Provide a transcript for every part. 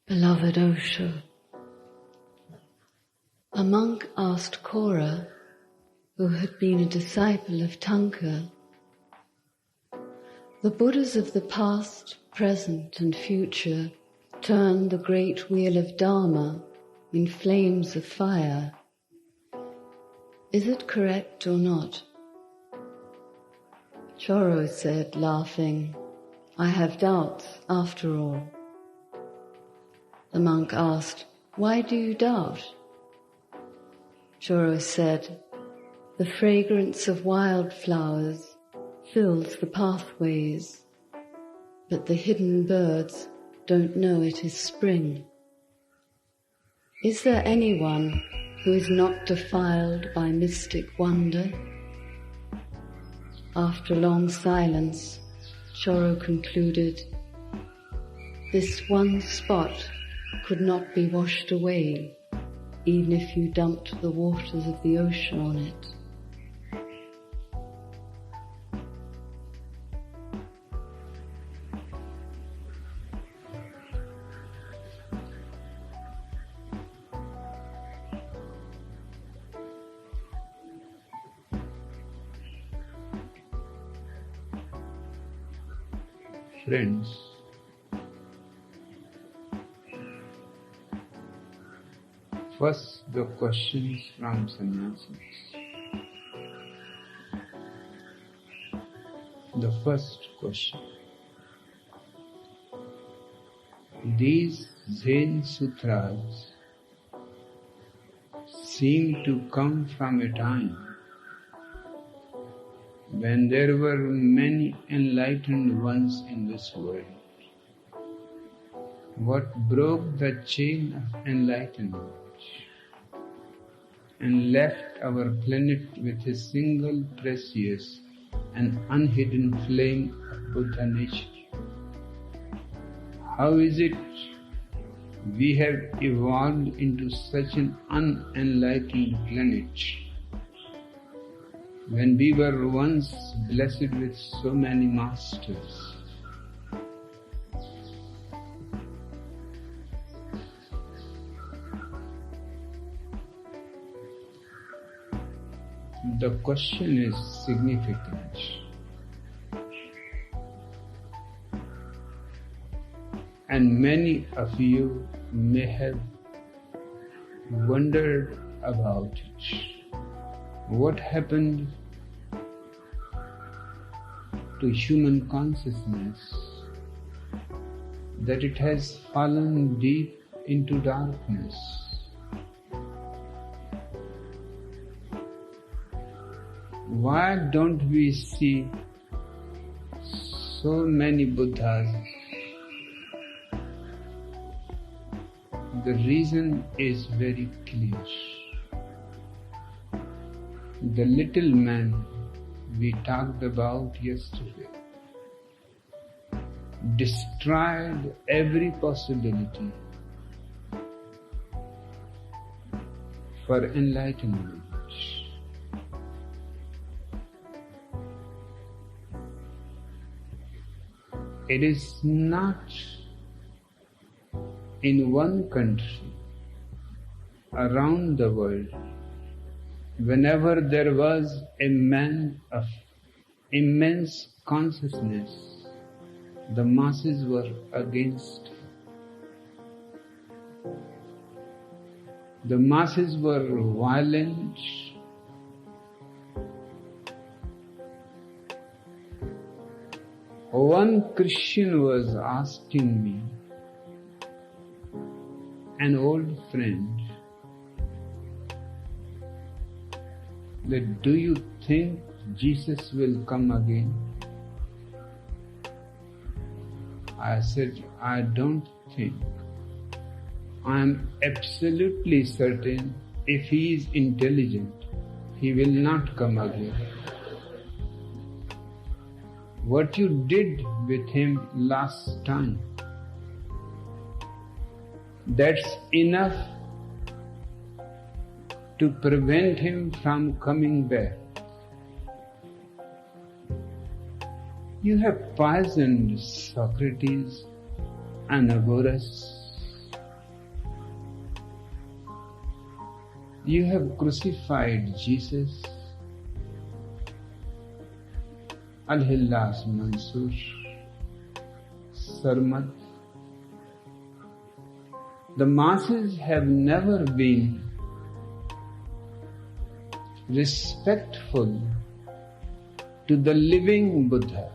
Beloved Osho, a monk asked Kora, who had been a disciple of Tanka, the Buddhas of the past, present and future turn the great wheel of Dharma in flames of fire. Is it correct or not? Choro said, laughing, I have doubts after all. The monk asked, why do you doubt? Choro said, the fragrance of wildflowers fills the pathways, but the hidden birds don't know it is spring. Is there anyone who is not defiled by mystic wonder? After a long silence, Choro concluded, this one spot could not be washed away, even if you dumped the waters of the ocean on it. Friends, first the questions from sannyasis. The first question. These Zen sutras seem to come from a time when there were many enlightened ones in this world. What broke the chain of enlightenment and left our planet with a single precious and unhidden flame of Buddha nature? How is it we have evolved into such an unenlightened planet when we were once blessed with so many masters? The question is significant. And many of you may have wondered about it. What happened to human consciousness that it has fallen deep into darkness? Why don't we see so many Buddhas? The reason is very clear. The little man we talked about yesterday destroyed every possibility for enlightenment. It is not in one country, around the world, whenever there was a man of immense consciousness, the masses were against him. The masses were violent. One Christian was asking me, an old friend, that do you think Jesus will come again? I said, I don't think. I am absolutely certain if he is intelligent, he will not come again. What you did with him last time, that's enough to prevent him from coming back. You have poisoned Socrates, Anaxagoras, You have crucified Jesus. Al-Hillas Mansur, Sarmat. The masses have never been respectful to the living Buddha.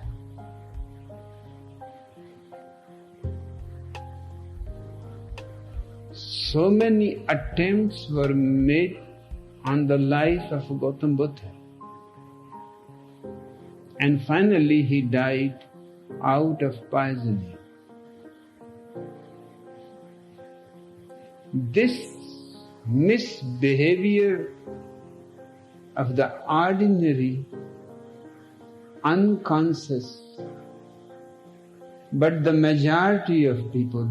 So many attempts were made on the life of Gautam Buddha. And finally he died out of poisoning. This misbehavior of the ordinary, unconscious, but the majority of people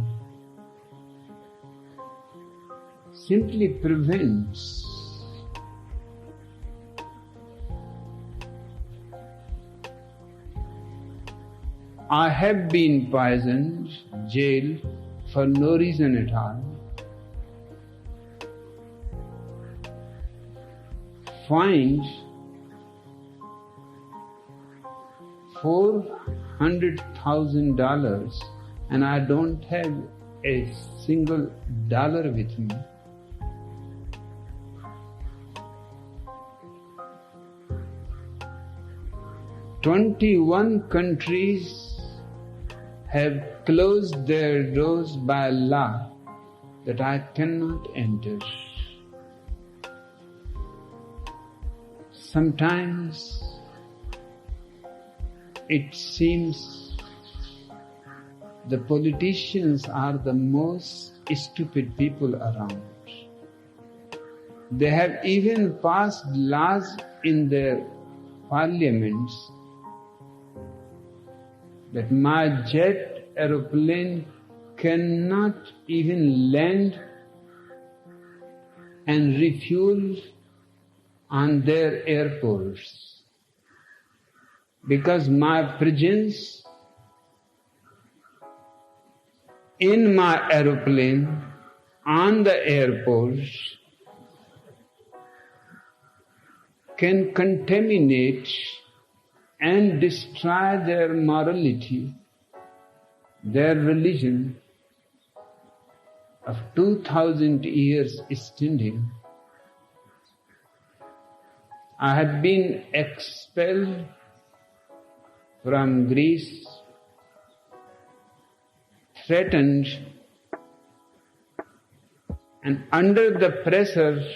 simply prevents I have been poisoned, jailed for no reason at all. Fined $400,000 and I don't have a single dollar with me. "21 countries have closed their doors by law that I cannot enter. Sometimes it seems the politicians are the most stupid people around. They have even passed laws in their parliaments that my jet aeroplane cannot even land and refuel on their airports because my presence in my aeroplane on the airport can contaminate and destroy their morality, their religion of 2000 years standing. I have been expelled from Greece, threatened, and under the pressure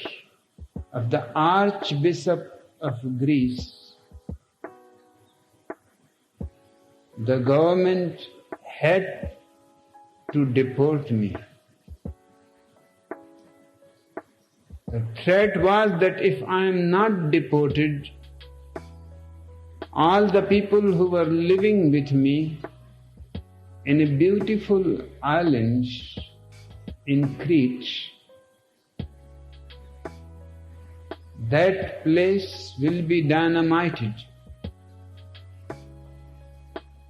of the Archbishop of Greece, the government had to deport me. The threat was that if I am not deported, all the people who were living with me in a beautiful island in Crete, that place will be dynamited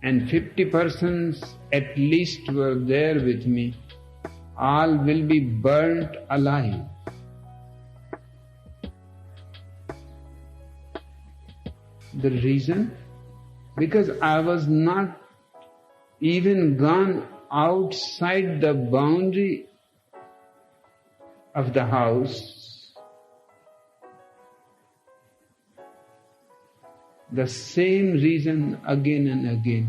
and 50 persons at least were there with me, all will be burnt alive. The reason? Because I was not even gone outside the boundary of the house. The same reason again and again.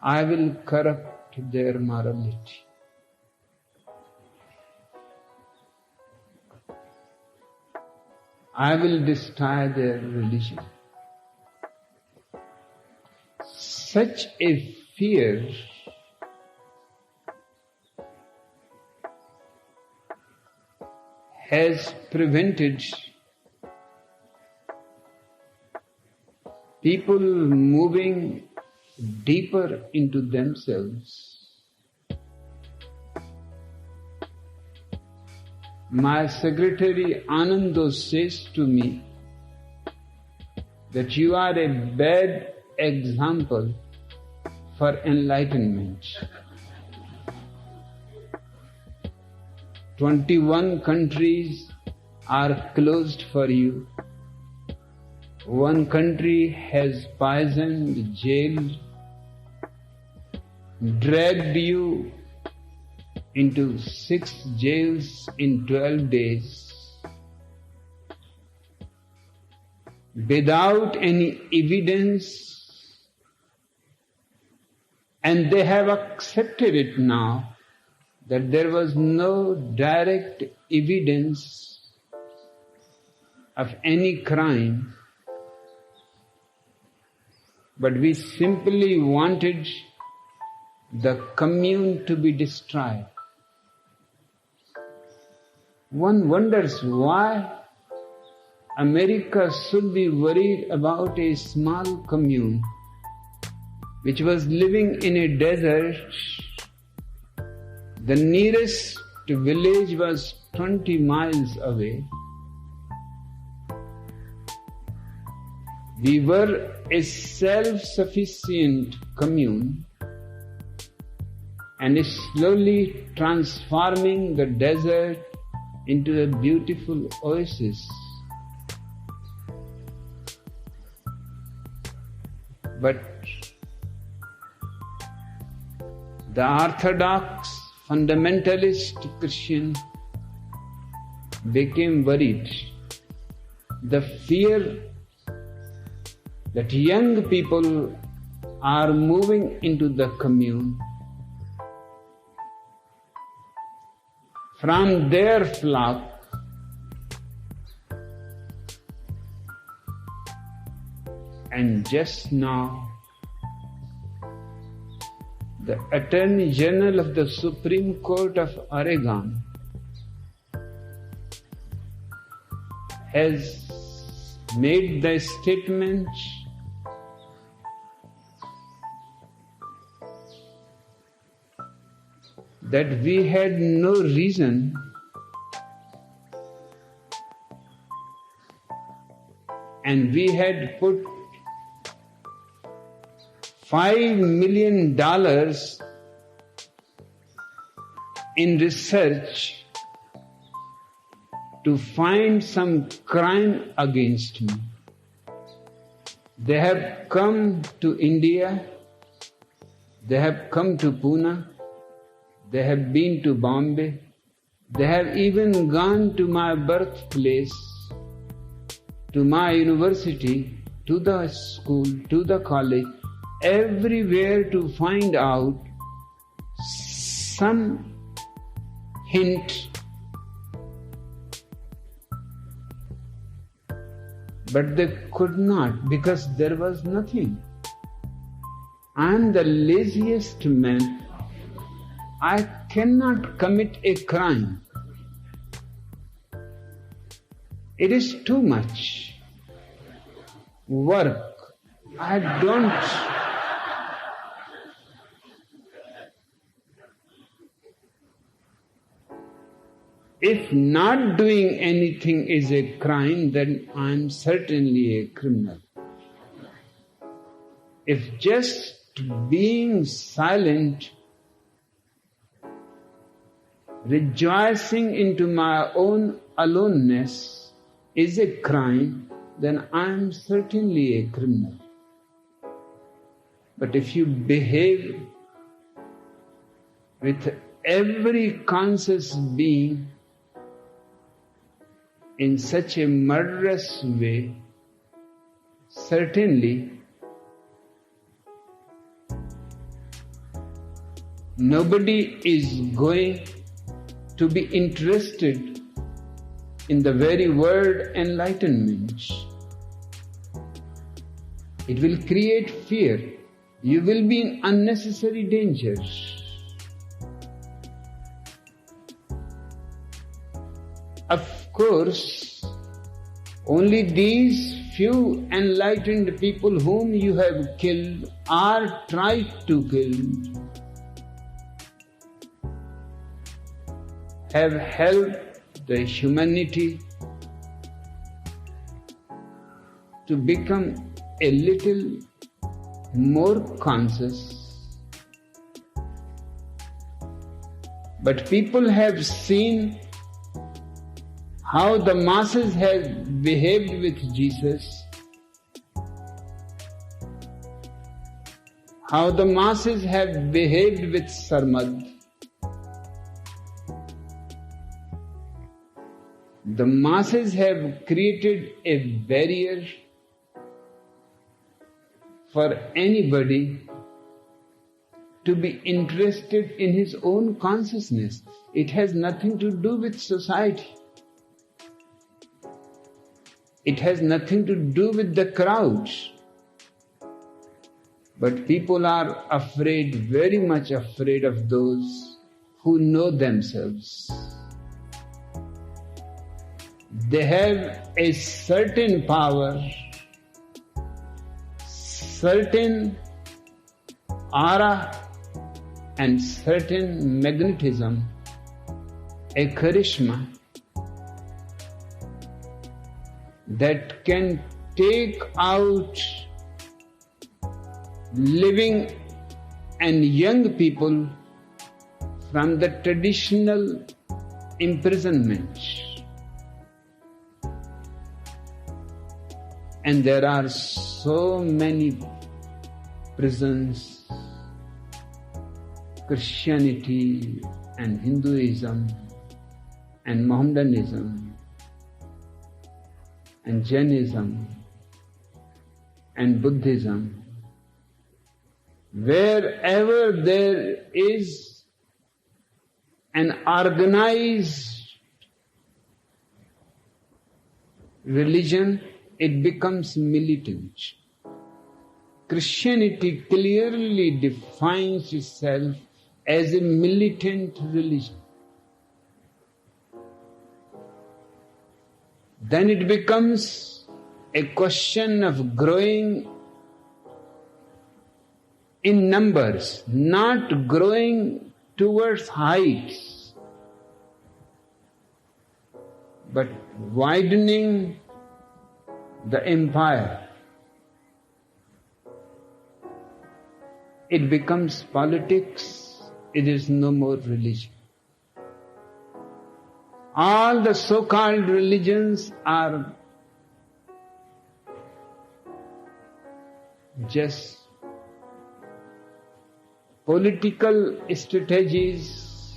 I will corrupt their morality. I will destroy their religion. Such a fear has prevented people moving deeper into themselves. My secretary Anando says to me that you are a bad example for enlightenment. 21 countries are closed for you. One country has poisoned, jailed, dragged you into 6 jails in 12 days without any evidence, and they have accepted it now that there was no direct evidence of any crime, but we simply wanted the commune to be destroyed. One wonders why America should be worried about a small commune which was living in a desert. The nearest village was 20 miles away. We were a self-sufficient commune and slowly transforming the desert into a beautiful oasis. But the orthodox fundamentalist Christian became worried. The fear that young people are moving into the commune from their flock and just now the Attorney General of the Supreme Court of Oregon has made the statement that we had no reason and we had put $5 million in research to find some crime against me. They have come to India, they have come to Pune, they have been to Bombay, they have even gone to my birthplace, to my university, to the school, to the college, everywhere to find out some hint. But they could not, because there was nothing. I am the laziest man. I cannot commit a crime. It is too much work. I don't. If not doing anything is a crime, then I am certainly a criminal. If just being silent, rejoicing into my own aloneness is a crime, then I am certainly a criminal. But if you behave with every conscious being in such a murderous way, certainly nobody is going to be interested in the very word enlightenment. It will create fear. You will be in unnecessary danger. Of course, only these few enlightened people whom you have killed or tried to kill have helped the humanity to become a little more conscious. But people have seen how the masses have behaved with Jesus, how the masses have behaved with Sarmad. The masses have created a barrier for anybody to be interested in his own consciousness. It has nothing to do with society. It has nothing to do with the crowds. But people are afraid, very much afraid of those who know themselves. They have a certain power, certain aura and certain magnetism, a charisma that can take out living and young people from the traditional imprisonment. And there are so many prisons, Christianity and Hinduism and Mohammedanism and Jainism and Buddhism. Wherever there is an organized religion, it becomes militant. Christianity clearly defines itself as a militant religion. Then it becomes a question of growing in numbers, not growing towards heights, but widening the empire. It becomes politics, it is no more religion. All the so-called religions are just political strategies.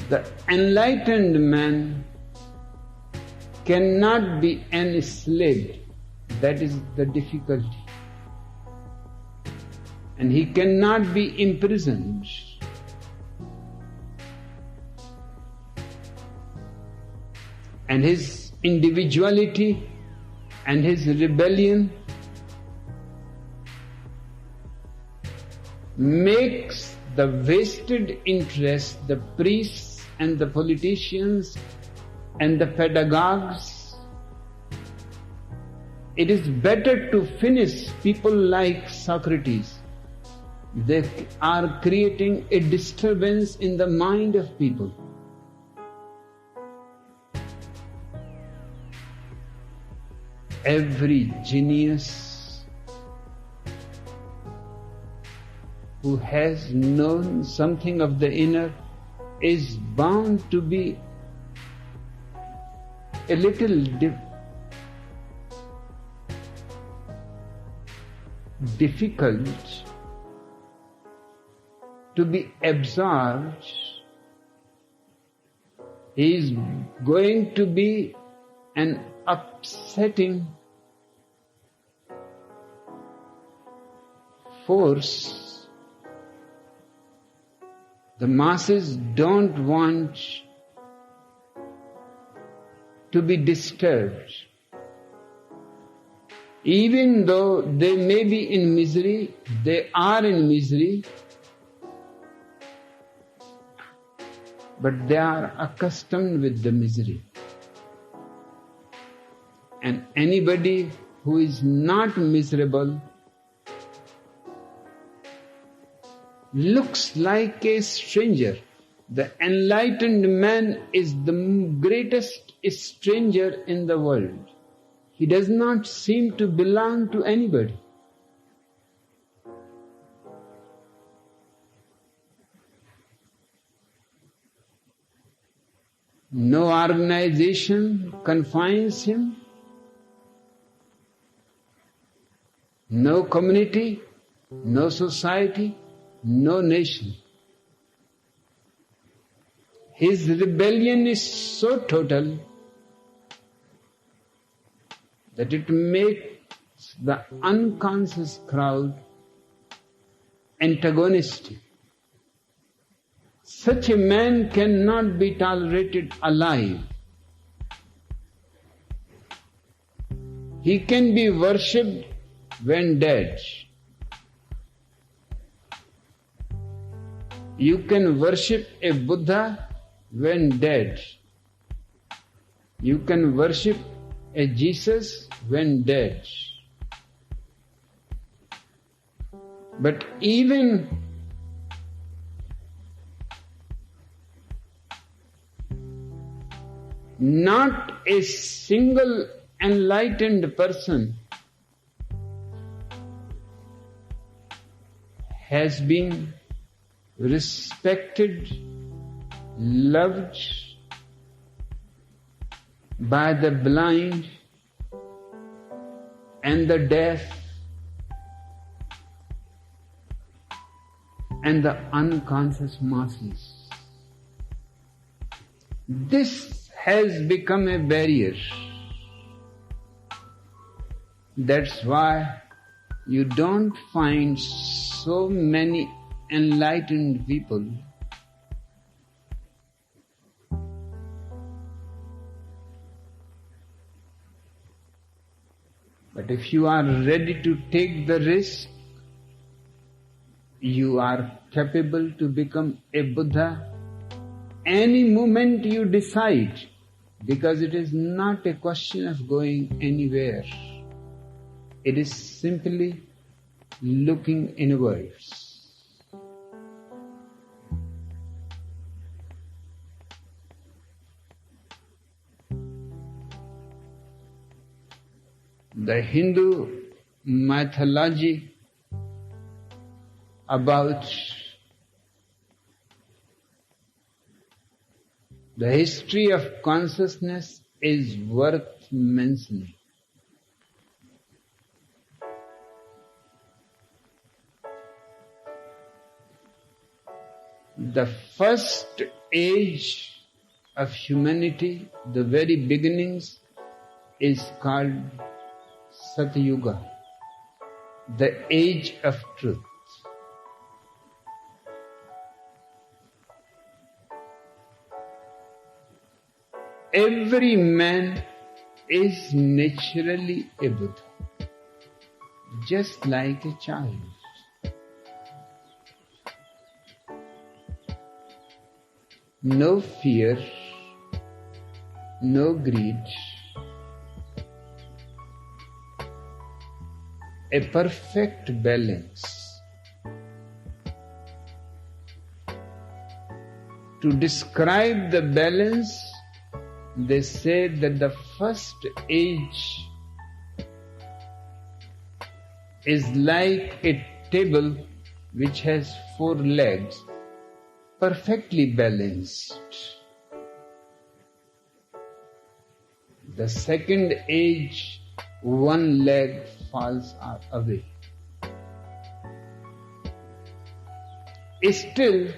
The enlightened man cannot be enslaved. That is the difficulty. And he cannot be imprisoned. And his individuality and his rebellion makes the vested interests, the priests and the politicians and the pedagogues, it is better to finish people like Socrates. They are creating a disturbance in the mind of people. Every genius who has known something of the inner is bound to be a little difficult to be absorbed. He is going to be an upsetting force. The masses don't want to be disturbed. Even though they may be in misery, they are in misery, but they are accustomed with the misery. And anybody who is not miserable looks like a stranger. The enlightened man is the greatest stranger in the world. He does not seem to belong to anybody. No organization confines him, no community, no society, no nation. His rebellion is so total that it makes the unconscious crowd antagonistic. Such a man cannot be tolerated alive. He can be worshipped when dead. You can worship a Buddha when dead. You can worship a Jesus when dead. But even not a single enlightened person has been respected, loved by the blind and the deaf and the unconscious masses. This has become a barrier. That's why you don't find so many enlightened people but if you are ready to take the risk, you are capable to become a Buddha any moment you decide, because it is not a question of going anywhere. It is simply looking inwards. The Hindu mythology about the history of consciousness is worth mentioning. The first age of humanity, the very beginnings, is called Satyuga, the age of truth. Every man is naturally a Buddha, just like a child. No fear, no greed, a perfect balance. To describe the balance, they say that the first age is like a table which has 4 legs, perfectly balanced. The second age, 1 leg falls away. Still,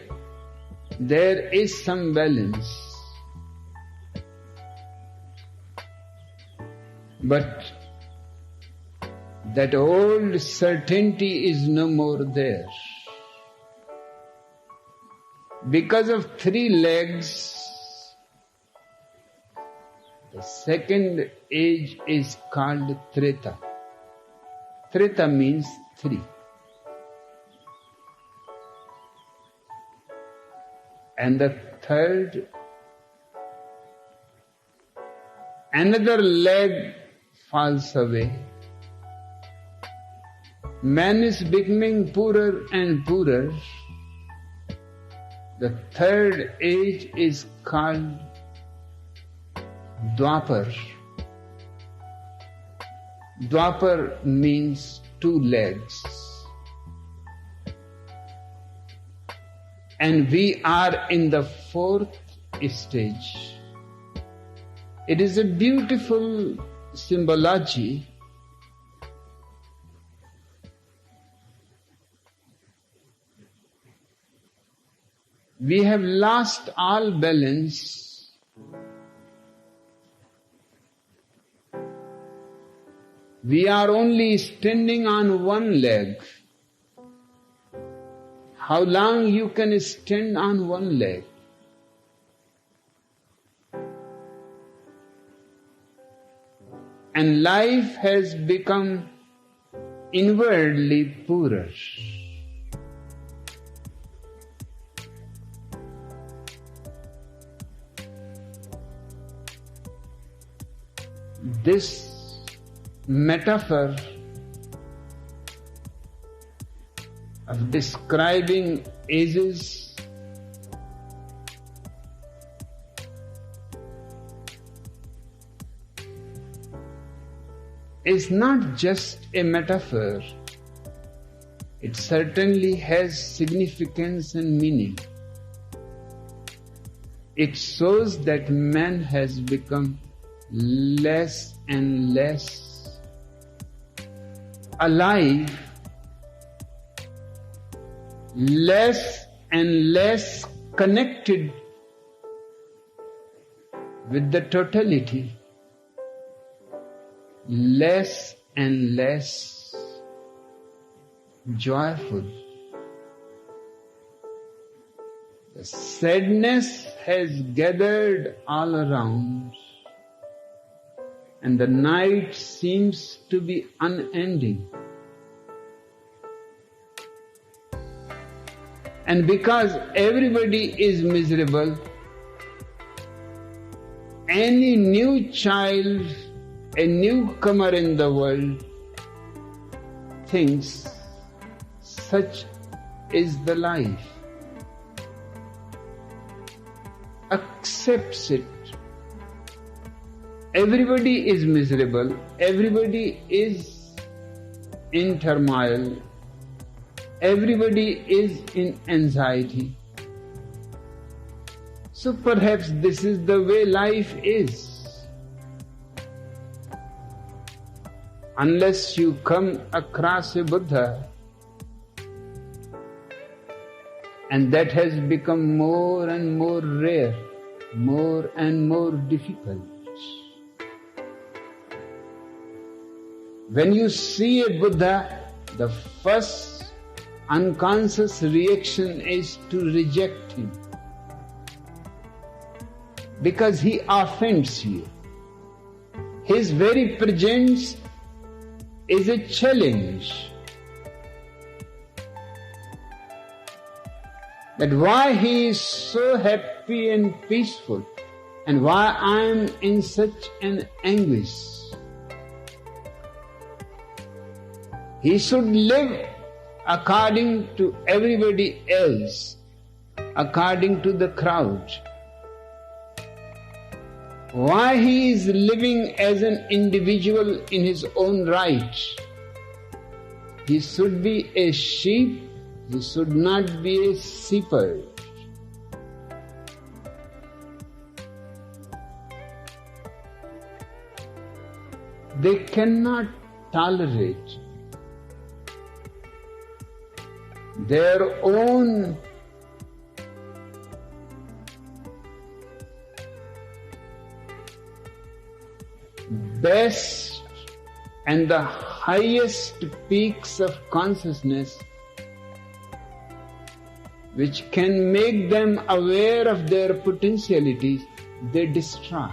there is some balance. But that old certainty is no more there. Because of 3 legs, the second age is called Treta. Treta means 3. And the third, another leg falls away. Man is becoming poorer and poorer. The third age is called Dwapar. Dwapar means 2 legs. And we are in the 4th stage. It is a beautiful symbology. We have lost all balance. We are only standing on one leg. How long you can stand on one leg? And life has become inwardly poorer. This metaphor of describing ages is not just a metaphor. It certainly has significance and meaning. It shows that man has become less and less alive, less and less connected with the totality, less and less joyful. The sadness has gathered all around, and the night seems to be unending. And because everybody is miserable, any new child, a newcomer in the world, thinks such is the life, accepts it. Everybody is miserable, everybody is in turmoil, everybody is in anxiety. So perhaps this is the way life is. Unless you come across a Buddha, and that has become more and more rare, more and more difficult. When you see a Buddha, the first unconscious reaction is to reject him, because he offends you. His very presence is a challenge. That why he is so happy and peaceful, and why I am in such an anguish. He should live according to everybody else, according to the crowd. Why he is living as an individual in his own right? He should be a sheep, he should not be a shepherd. They cannot tolerate their own best and the highest peaks of consciousness, which can make them aware of their potentialities, they destroy.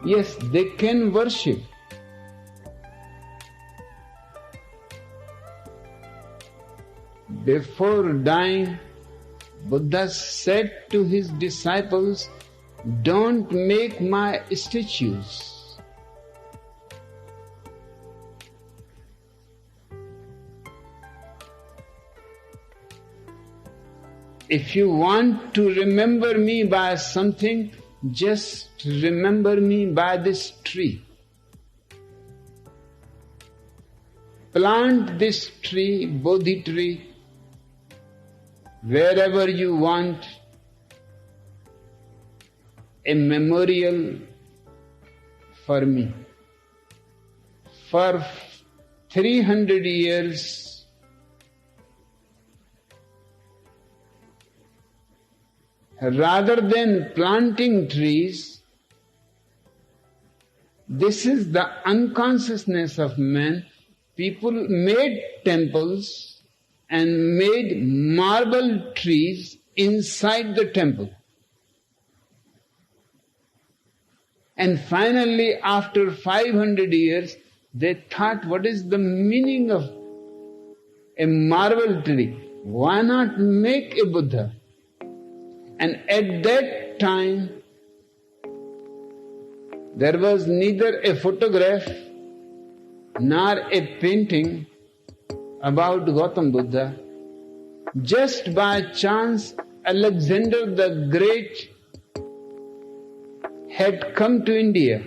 Yes, they can worship. Before dying, Buddha said to his disciples, "Don't make my statues." If you want to remember me by something, just remember me by this tree. Plant this tree, Bodhi tree, wherever you want, a memorial for me. For 300 years, rather than planting trees, this is the unconsciousness of man. People made temples and made marble trees inside the temple. And finally, after 500 years, they thought, what is the meaning of a marble tree? Why not make a Buddha? And at that time, there was neither a photograph nor a painting about Gautam Buddha. Just by chance, Alexander the Great had come to India,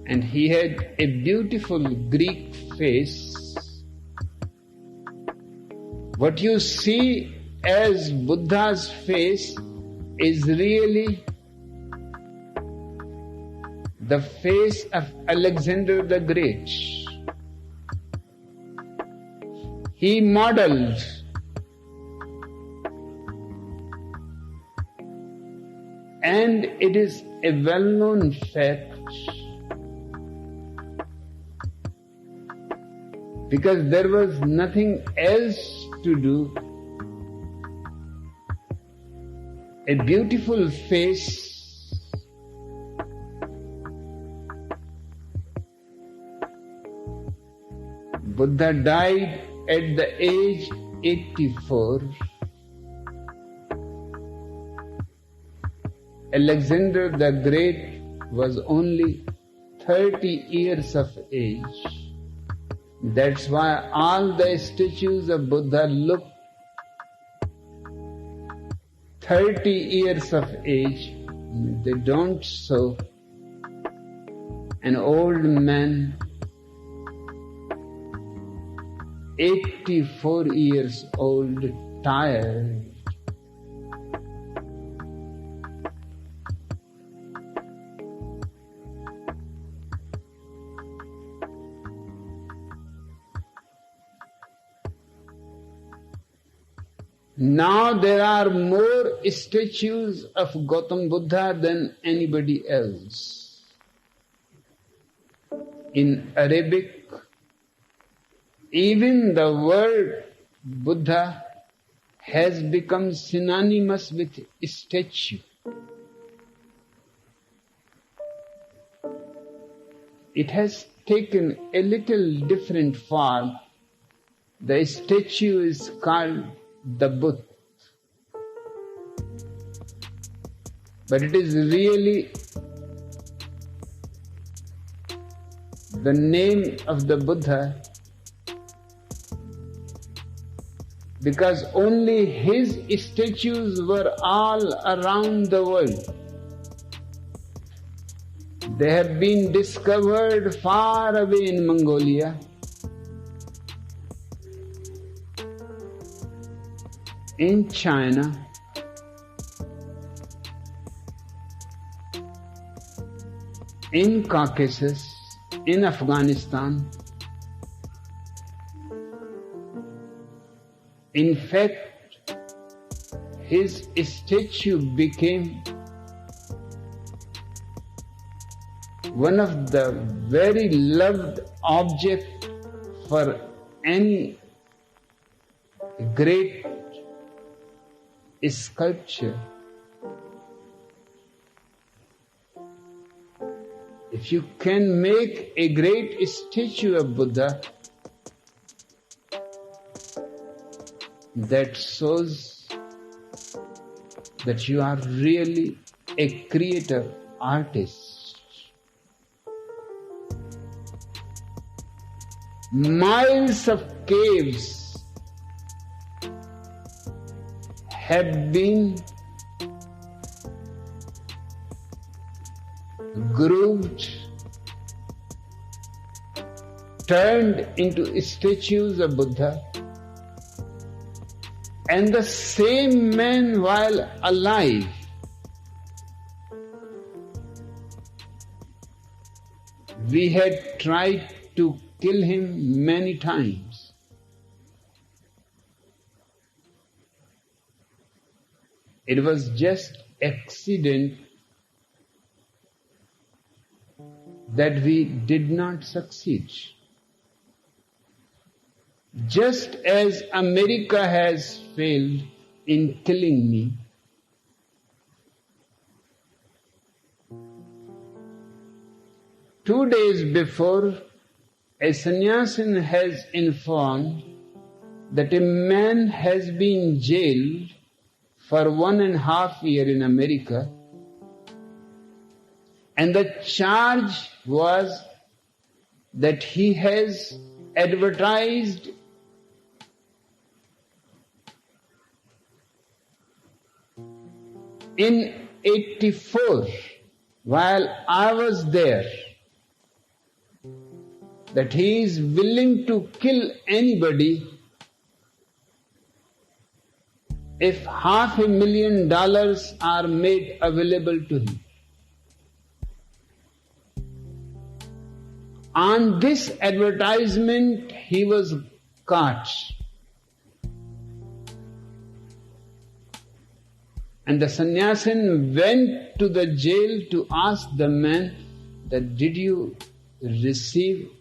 and he had a beautiful Greek face. What you see as Buddha's face is really the face of Alexander the Great. He modeled and it is a well-known fact because there was nothing else to do. A beautiful face Buddha died at the age 84. Alexander the Great was only 30 years of age. That's why all the statues of Buddha look 30 years of age. They don't show an old man 84 years old, tired. Now there are more statues of Gautam Buddha than anybody else. In Arabic, even the word Buddha has become synonymous with statue. It has taken a little different form. The statue is called the Buddha. But it is really the name of the Buddha because only his statues were all around the world. They have been discovered far away in Mongolia, in China, in Caucasus, in Afghanistan. In fact, his statue became one of the very loved objects for any great sculpture. If you can make a great statue of Buddha, that shows that you are really a creator artist. Miles of caves have been grooved, turned into statues of Buddha, and the same man while alive We had tried to kill him many times. It was just accident that we did not succeed. Just as America has failed in killing me, two days before, a sannyasin has informed that a man has been jailed for 1.5 years in America, and the charge was that he has advertised in 84, while I was there, that he is willing to kill anybody if $500,000 are made available to him. On this advertisement, he was caught. And the sannyasin went to the jail to ask the man that, did you receive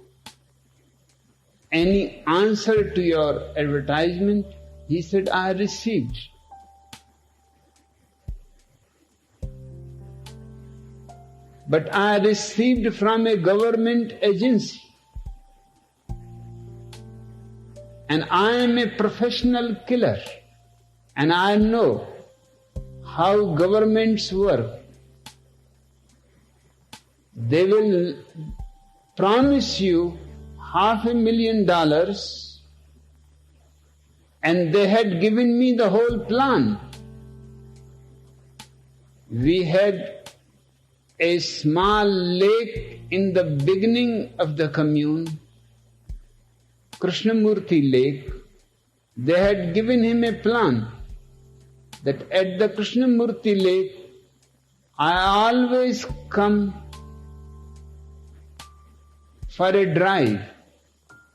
any answer to your advertisement? He said, I received. But I received from a government agency. And I am a professional killer. And I know how governments work. They will promise you $500,000, and they had given me the whole plan. We had a small lake in the beginning of the commune, Krishnamurti Lake. They had given him a plan that at the Krishnamurti Lake, I always come for a drive,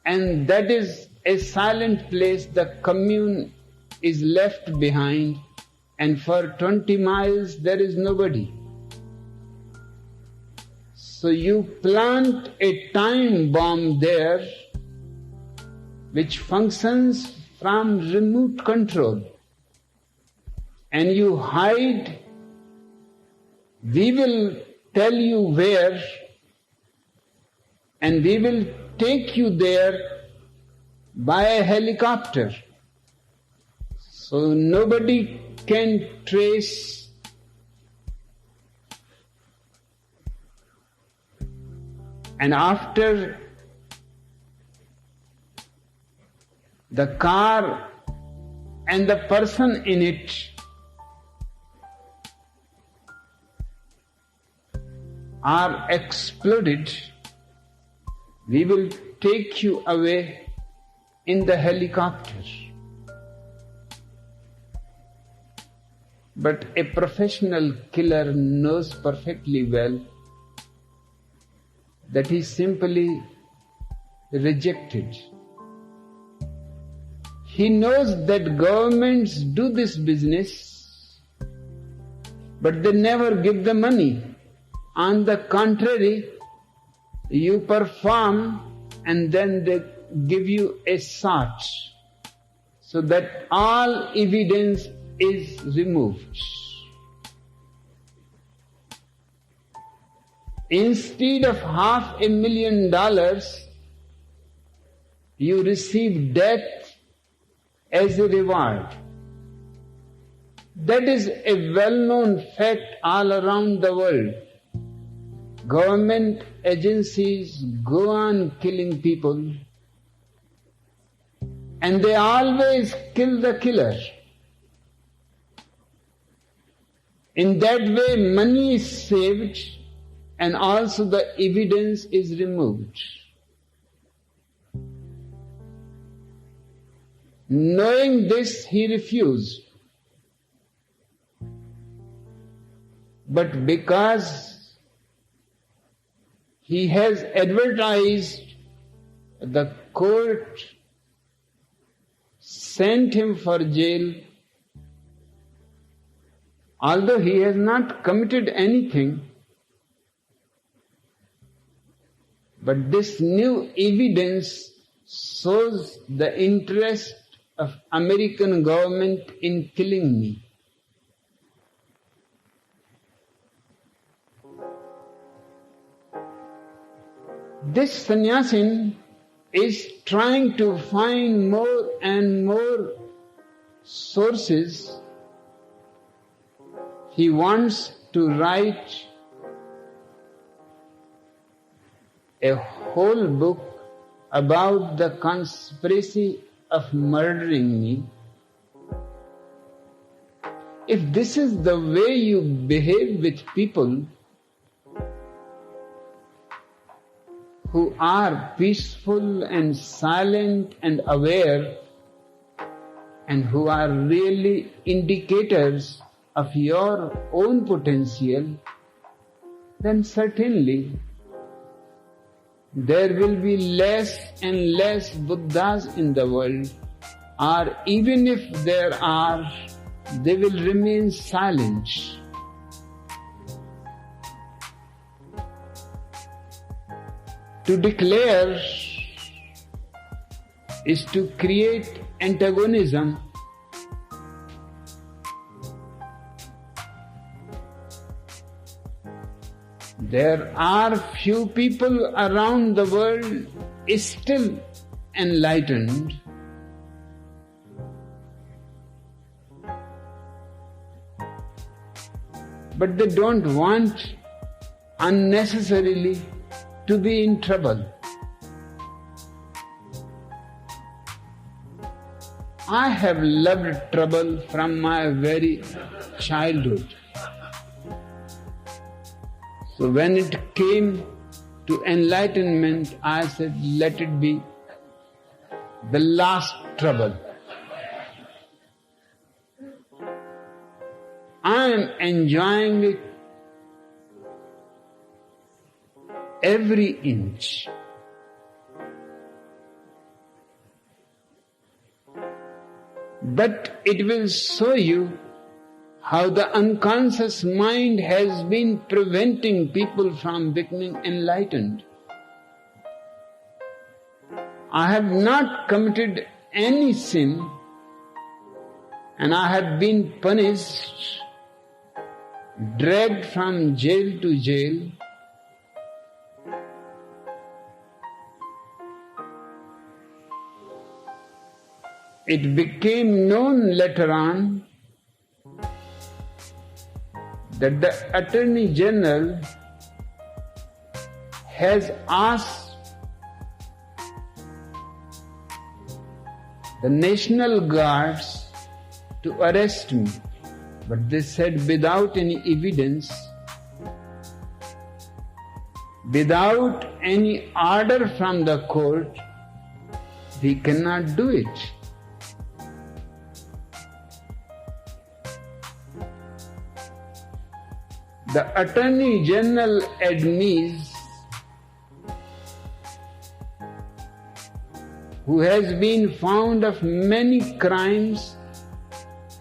and that is a silent place. The commune is left behind, and for 20 miles there is nobody. So you plant a time bomb there which functions from remote control, and you hide. We will tell you where, and we will take you there by a helicopter. So nobody can trace. And after the car and the person in it are exploded, we will take you away in the helicopter. But a professional killer knows perfectly well that he simply rejected. He knows that governments do this business, but they never give the money. On the contrary, you perform and then they give you a search so that all evidence is removed. Instead of $500,000, you receive death as a reward. That is a well-known fact all around the world. Government agencies go on killing people, and they always kill the killer. In that way, money is saved and also the evidence is removed. Knowing this, he refused. But because he has advertised, the court sent him for jail, although he has not committed anything. But this new evidence shows the interest of American government in killing me. This sannyasin is trying to find more and more sources. He wants to write a whole book about the conspiracy of murdering me. If this is the way you behave with people who are peaceful and silent and aware, and who are really indicators of your own potential, then certainly there will be less and less Buddhas in the world, or even if there are, they will remain silent. To declare is to create antagonism. There are few people around the world still enlightened. But they don't want unnecessarily to be in trouble. I have loved trouble from my very childhood. So when it came to enlightenment, I said, let it be the last trouble. I am enjoying it every inch. But it will show you how the unconscious mind has been preventing people from becoming enlightened. I have not committed any sin, and I have been punished, dragged from jail to jail. It became known later on that the Attorney General has asked the National Guards to arrest me, but they said without any evidence, without any order from the court, we cannot do it. The Attorney General admits, who has been found of many crimes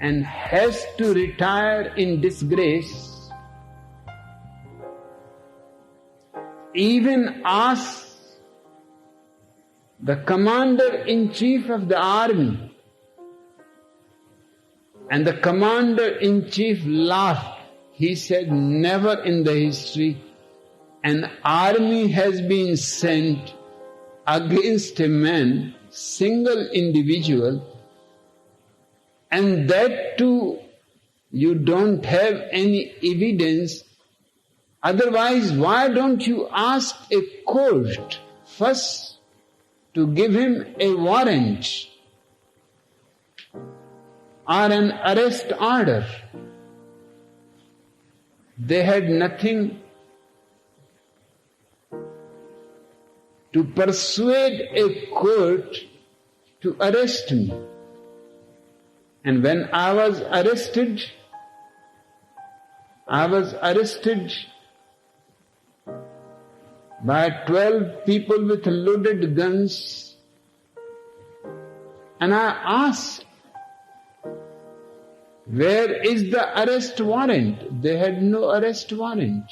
and has to retire in disgrace, even asks the Commander-in-Chief of the army, and the Commander-in-Chief laughed. He said, never in the history an army has been sent against a man, single individual, and that too you don't have any evidence. Otherwise, why don't you ask a court first to give him a warrant or an arrest order? They had nothing to persuade a court to arrest me. And when I was arrested by 12 people with loaded guns. And I asked, where is the arrest warrant? They had no arrest warrant.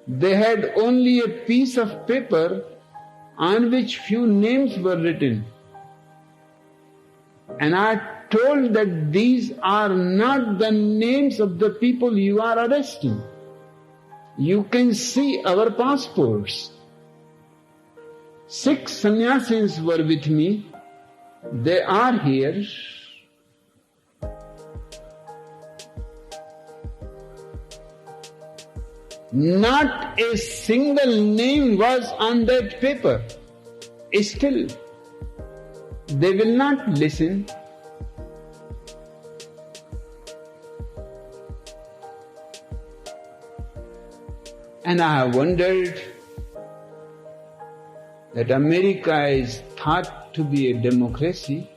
They had only a piece of paper on which few names were written. And I told that these are not the names of the people you are arresting. You can see our passports. 6 sannyasins were with me. They are here. Not a single name was on that paper. Still, they will not listen. And I wondered that America is thought to be a democracy,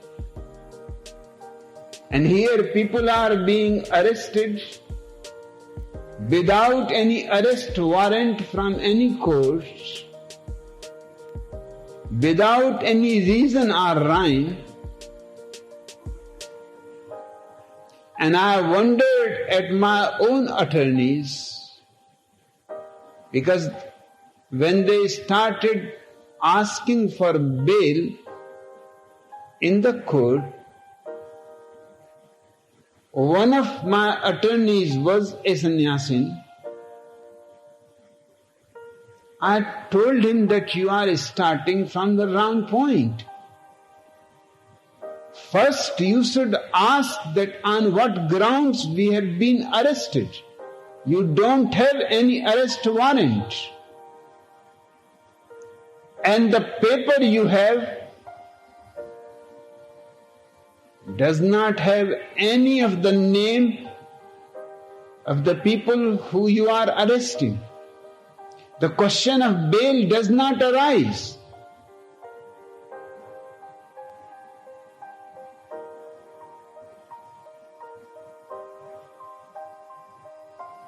and here people are being arrested without any arrest warrant from any court, without any reason or rhyme. And I wondered at my own attorneys, because when they started asking for bail in the court, one of my attorneys was a sannyasin. I told him that you are starting from the wrong point. First, you should ask that on what grounds we have been arrested. You don't have any arrest warrant. And the paper you have does not have any of the name of the people who you are arresting. The question of bail does not arise.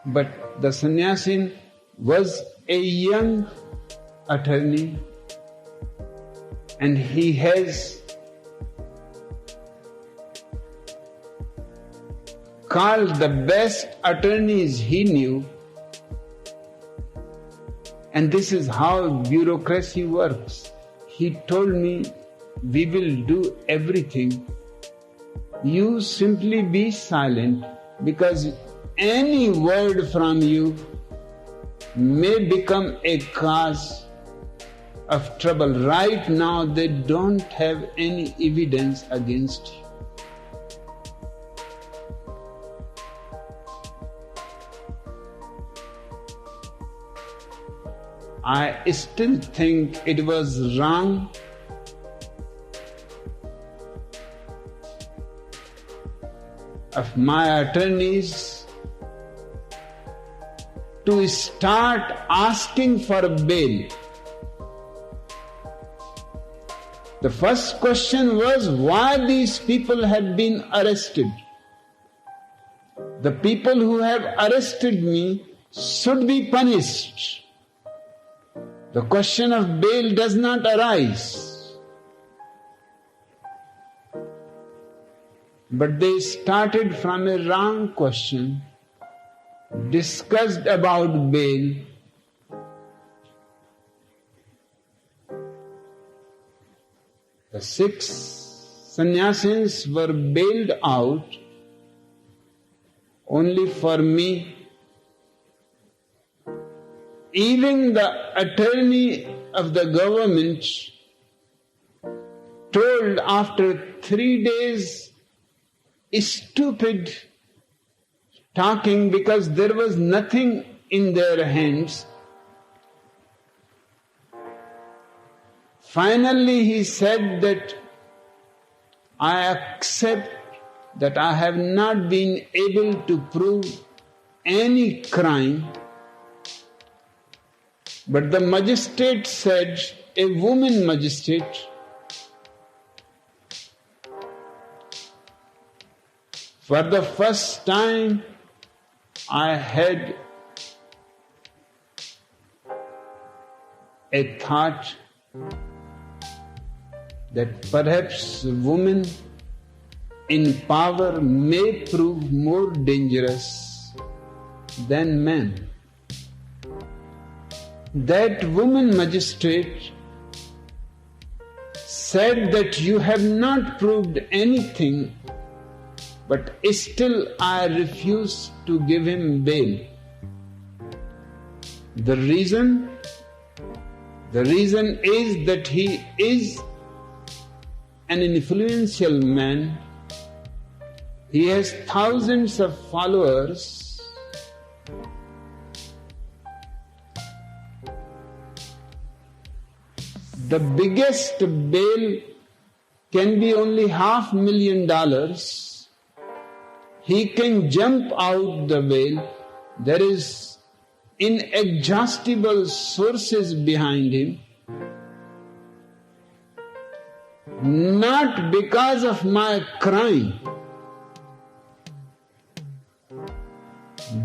But the sannyasin was a young attorney, and he has called the best attorneys he knew, and this is how bureaucracy works. He told me, we will do everything. You simply be silent, because any word from you may become a cause of trouble. Right now they don't have any evidence against you. I still think it was wrong of my attorneys to start asking for bail. The first question was why these people had been arrested. The people who have arrested me should be punished. The question of bail does not arise. But they started from a wrong question, discussed about bail. The 6 sannyasins were bailed out. Only for me, even the attorney of the government told after 3 days stupid talking, because there was nothing in their hands. Finally he said that I accept that I have not been able to prove any crime. But the magistrate said, a woman magistrate, for the first time I had a thought that perhaps women in power may prove more dangerous than men. That woman magistrate said that you have not proved anything, but still I refuse to give him bail. The reason is that he is an influential man. He has thousands of followers. The biggest bail can be only $500,000. He can jump out the bail. There is inexhaustible sources behind him. Not because of my crime,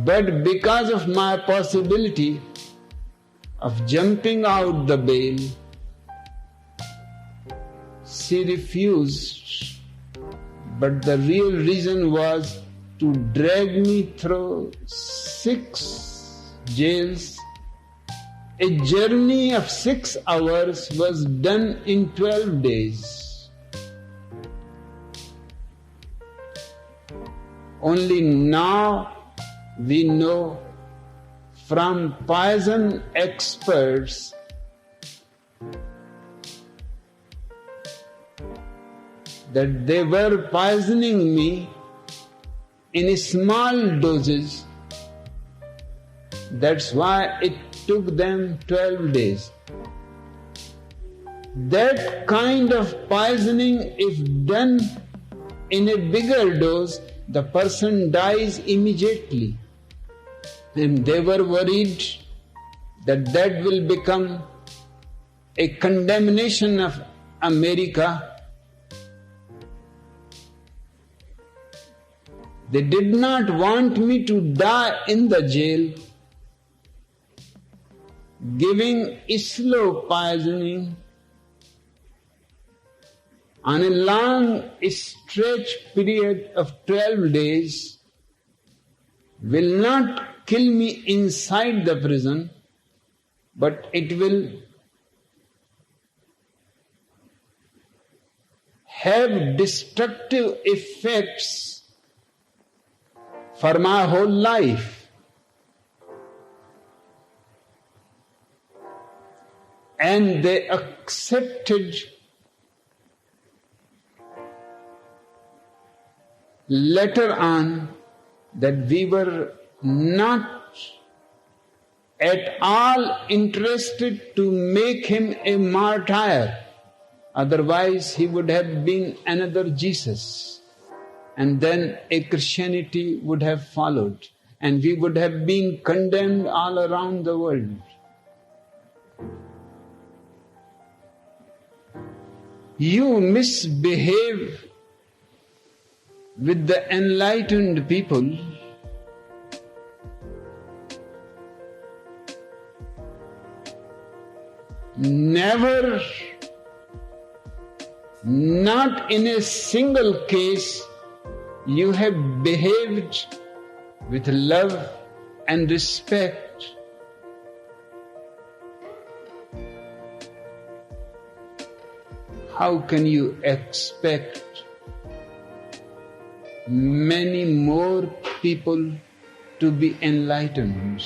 but because of my possibility of jumping out the bail. She refused, but the real reason was to drag me through 6 jails. A journey of 6 hours was done in 12 days. Only now we know from poison experts that they were poisoning me in small doses. That's why it took them 12 days. That kind of poisoning, if done in a bigger dose, the person dies immediately. And they were worried that that will become a condemnation of America. They did not want me to die in the jail. Giving slow poisoning on a long stretch period of 12 days will not kill me inside the prison, but it will have destructive effects for my whole life. And they accepted later on that we were not at all interested to make him a martyr. Otherwise he would have been another Jesus. And then a Christianity would have followed. And we would have been condemned all around the world. You misbehave with the enlightened people. Never, not in a single case, you have behaved with love and respect. How can you expect many more people to be enlightened?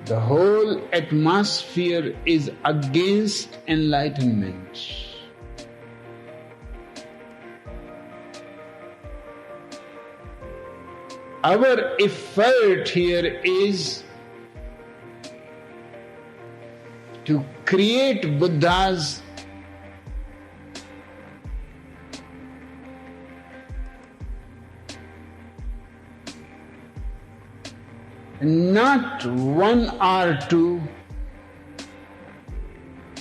The whole atmosphere is against enlightenment. Our effort here is to create Buddhas not 1 or 2,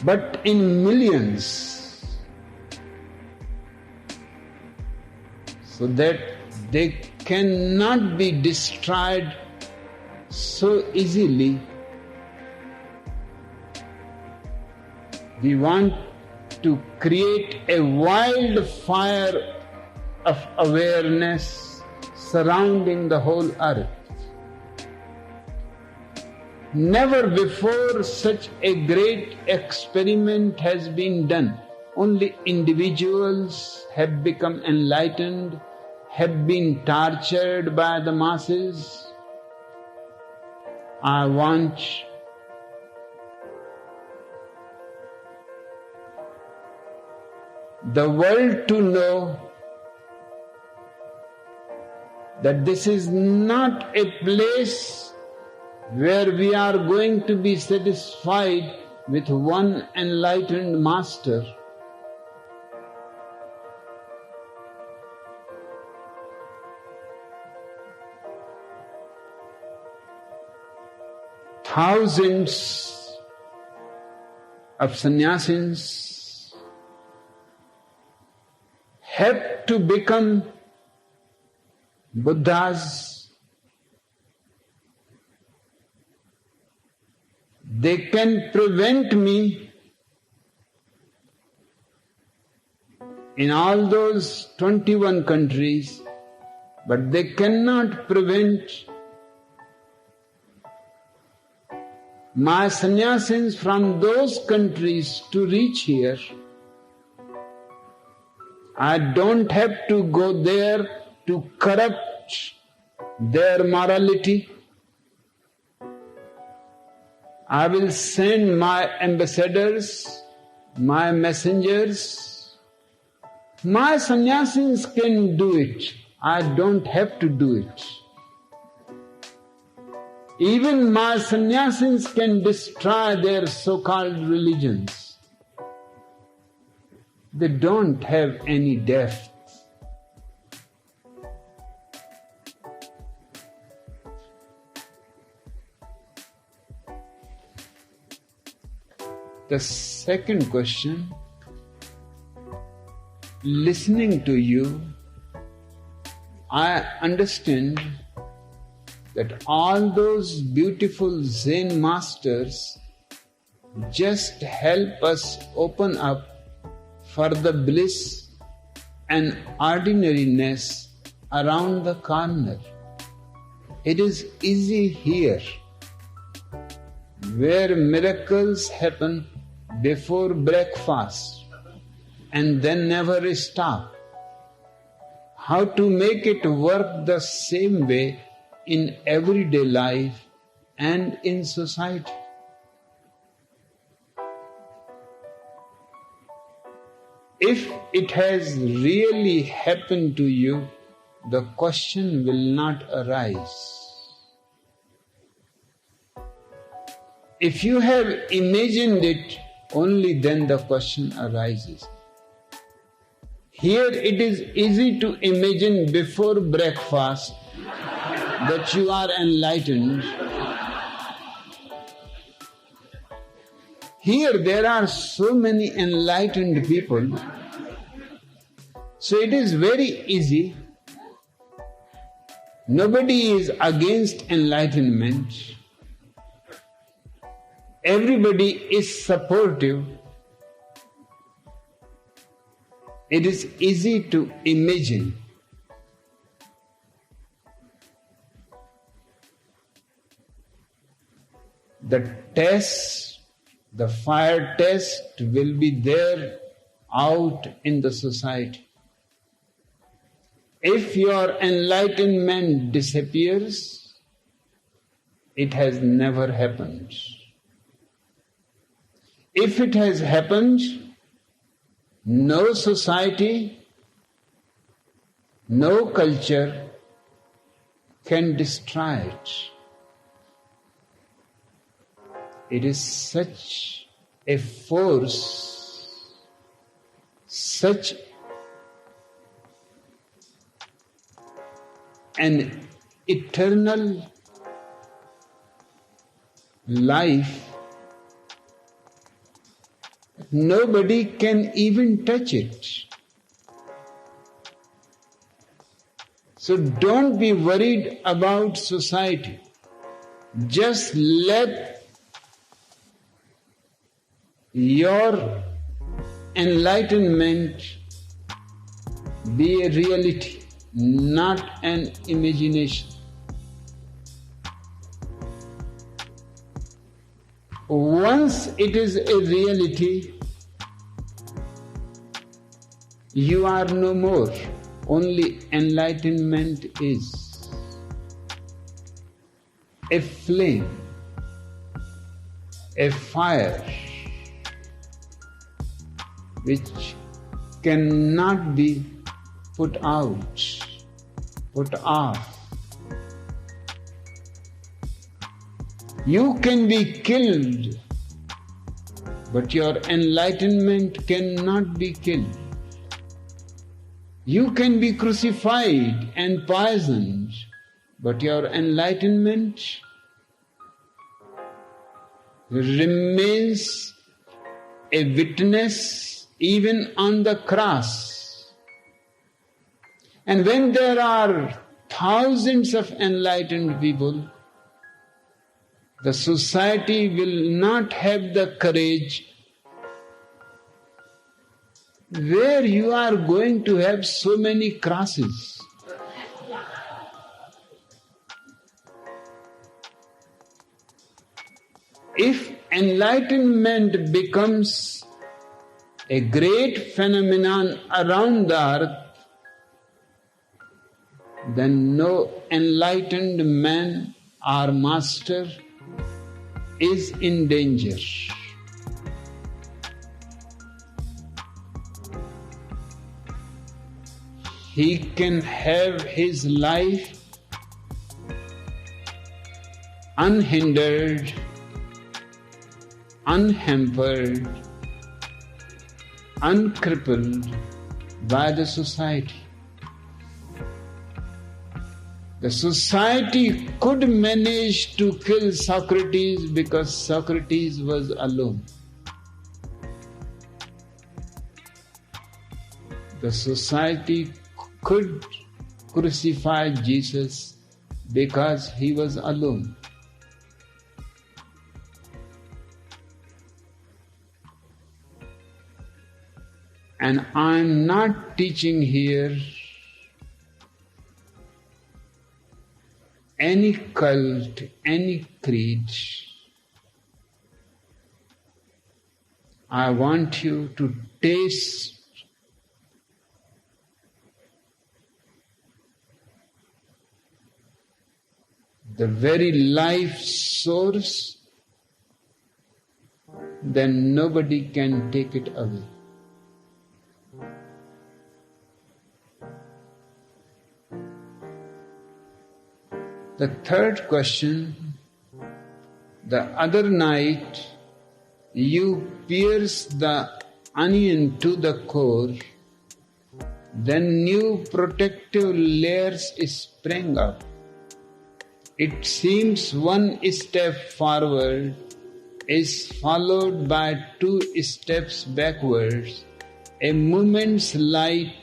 but in millions, so that they cannot be destroyed so easily We want to create a wildfire of awareness surrounding the whole earth. Never before such a great experiment has been done. Only individuals have become enlightened, have been tortured by the masses. I want the world to know that this is not a place where we are going to be satisfied with one enlightened master. Thousands of sannyasins have to become Buddhas. They can prevent me in all those 21 countries, but they cannot prevent my sannyasins from those countries to reach here. I don't have to go there to corrupt their morality. I will send my ambassadors, my messengers. My sannyasins can do it. I don't have to do it. Even my sannyasins can destroy their so-called religions. They don't have any depth. The second question, listening to you, I understand that all those beautiful Zen masters just help us open up for the bliss and ordinariness around the corner. It is easy here, where miracles happen before breakfast and then never stop. How to make it work the same way in everyday life and in society. If it has really happened to you, the question will not arise. If you have imagined it, only then the question arises. Here it is easy to imagine before breakfast that you are enlightened. Here there are so many enlightened people, so it is very easy. Nobody is against enlightenment. Everybody is supportive. It is easy to imagine. The test, the fire test will be there out in the society. If your enlightenment disappears, it has never happened. If it has happened, no society, no culture can destroy it. It is such a force, such an eternal life, nobody can even touch it. So don't be worried about society. Just let your enlightenment be a reality, not an imagination. Once it is a reality, you are no more. Only enlightenment is a flame, a fire which cannot be put out, put off. You can be killed, but your enlightenment cannot be killed. You can be crucified and poisoned, but your enlightenment remains a witness even on the cross. And when there are thousands of enlightened people, the society will not have the courage. Where you are going to have so many crosses? If enlightenment becomes a great phenomenon around the earth, then no enlightened man or master is in danger. He can have his life unhindered, unhampered, uncrippled by the society. The society could manage to kill Socrates because Socrates was alone. The society could crucify Jesus because he was alone. And I'm not teaching here any cult, any creed. I want you to taste the very life source, then nobody can take it away. The third question, the other night you pierced the onion to the core, then new protective layers sprang up. It seems one step forward is followed by 2 steps backwards. A moment's light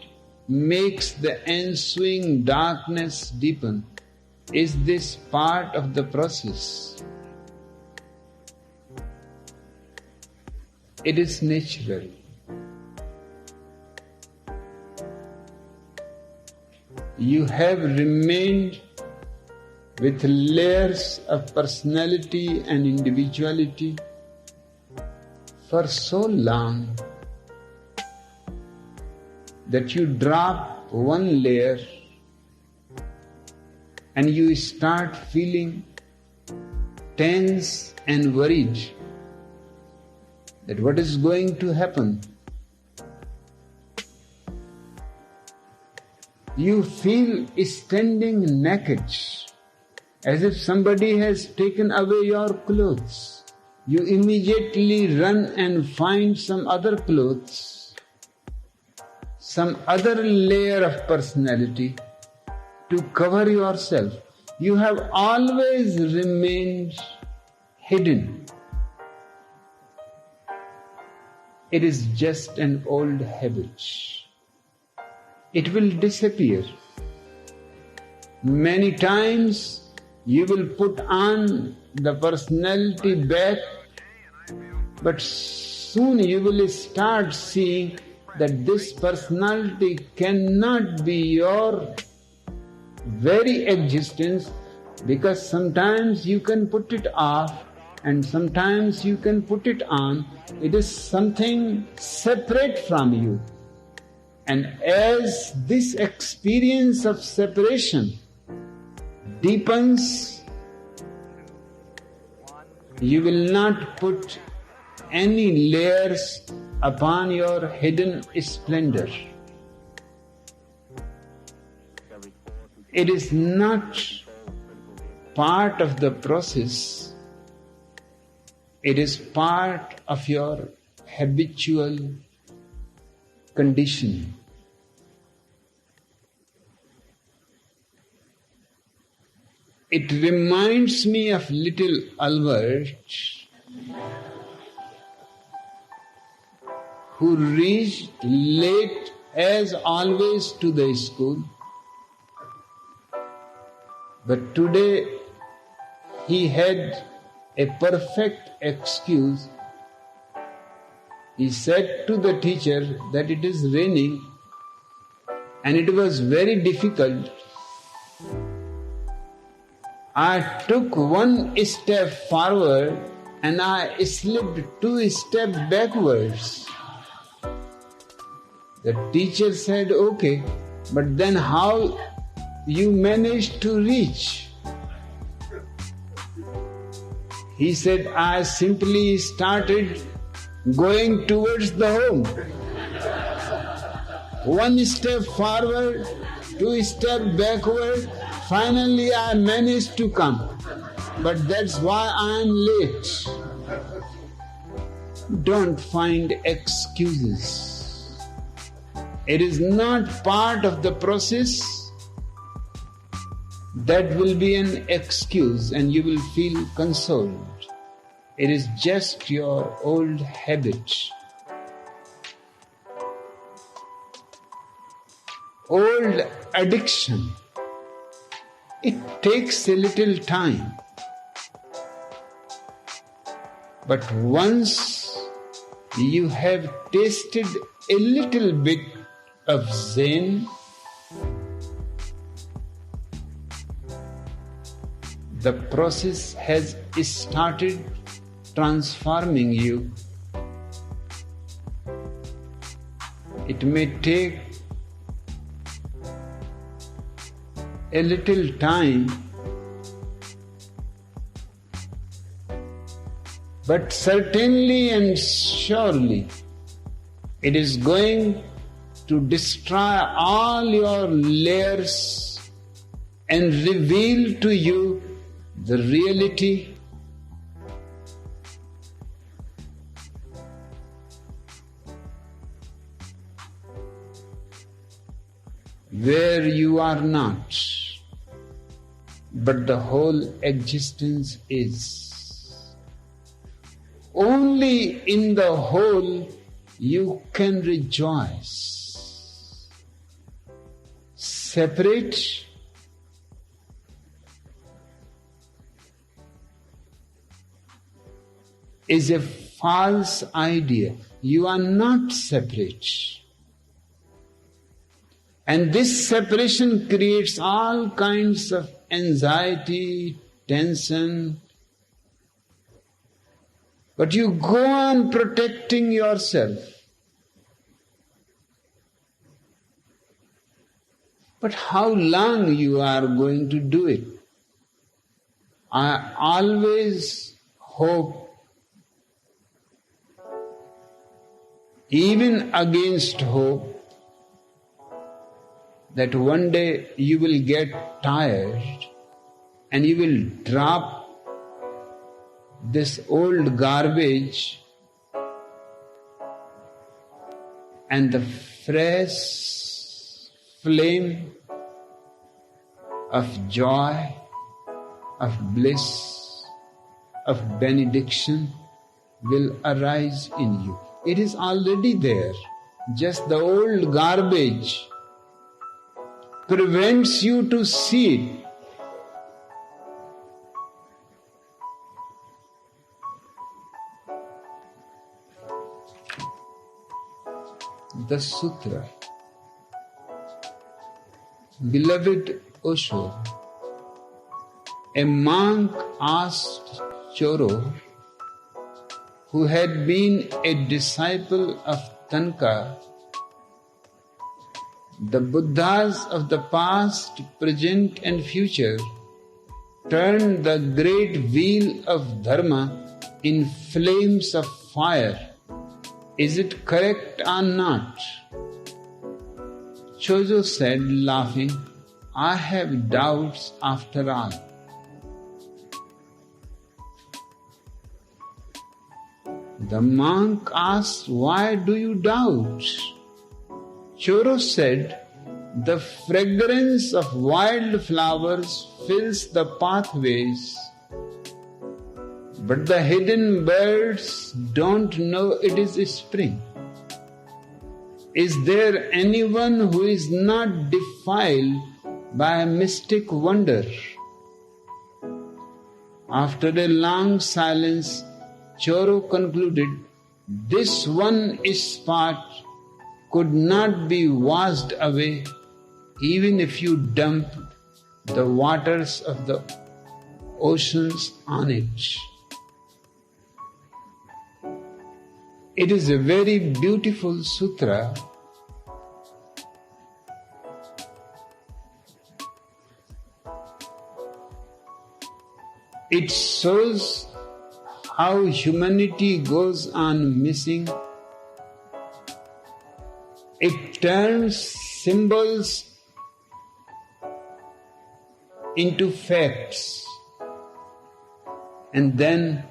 makes the ensuing darkness deepen. Is this part of the process? It is natural. You have remained with layers of personality and individuality for so long that you drop one layer and you start feeling tense and worried that what is going to happen. You feel standing naked, as if somebody has taken away your clothes. You immediately run and find some other clothes, some other layer of personality to cover yourself. You have always remained hidden. It is just an old habit. It will disappear. Many times you will put on the personality back, but soon you will start seeing that this personality cannot be your very existence, because sometimes you can put it off and sometimes you can put it on. It is something separate from you. And as this experience of separation deepens, you will not put any layers upon your hidden splendor. It is not part of the process, it is part of your habitual conditioning. It reminds me of little Albert, who reached late as always to the school. But today he had a perfect excuse. He said to the teacher that it is raining and it was very difficult. I took one step forward and I slipped 2 steps backwards. The teacher said, okay, but then how you managed to reach? He said, I simply started going towards the home. 1 step forward, 2 steps backward, finally I managed to come. But that's why I am late. Don't find excuses. It is not part of the process. That will be an excuse and you will feel consoled. It is just your old habit. Old addiction. It takes a little time. But once you have tasted a little bit of Zen, the process has started transforming you. It may take a little time, but certainly and surely it is going to destroy all your layers and reveal to you the reality where you are not, but the whole existence is. Only in the whole you can rejoice. Separate is a false idea. You are not separate. And this separation creates all kinds of anxiety, tension. But you go on protecting yourself. But how long you are going to do it? I always hope, even against hope, that one day you will get tired and you will drop this old garbage and the fresh flame of joy, of bliss, of benediction will arise in you. It is already there. Just the old garbage prevents you to see it. the sutra. Beloved Osho, a monk asked Choro, who had been a disciple of Tanka, the Buddhas of the past, present and future turned the great wheel of Dharma in flames of fire. Is it correct or not? Chozo said, laughing, I have doubts after all. The monk asked, why do you doubt? Choro said, the fragrance of wild flowers fills the pathways, but the hidden birds don't know it is spring. Is there anyone who is not defiled by a mystic wonder? After a long silence, Choro concluded, this one spot could not be washed away even if you dumped the waters of the oceans on it. It is a very beautiful sutra. It shows how humanity goes on missing. It turns symbols into facts, and then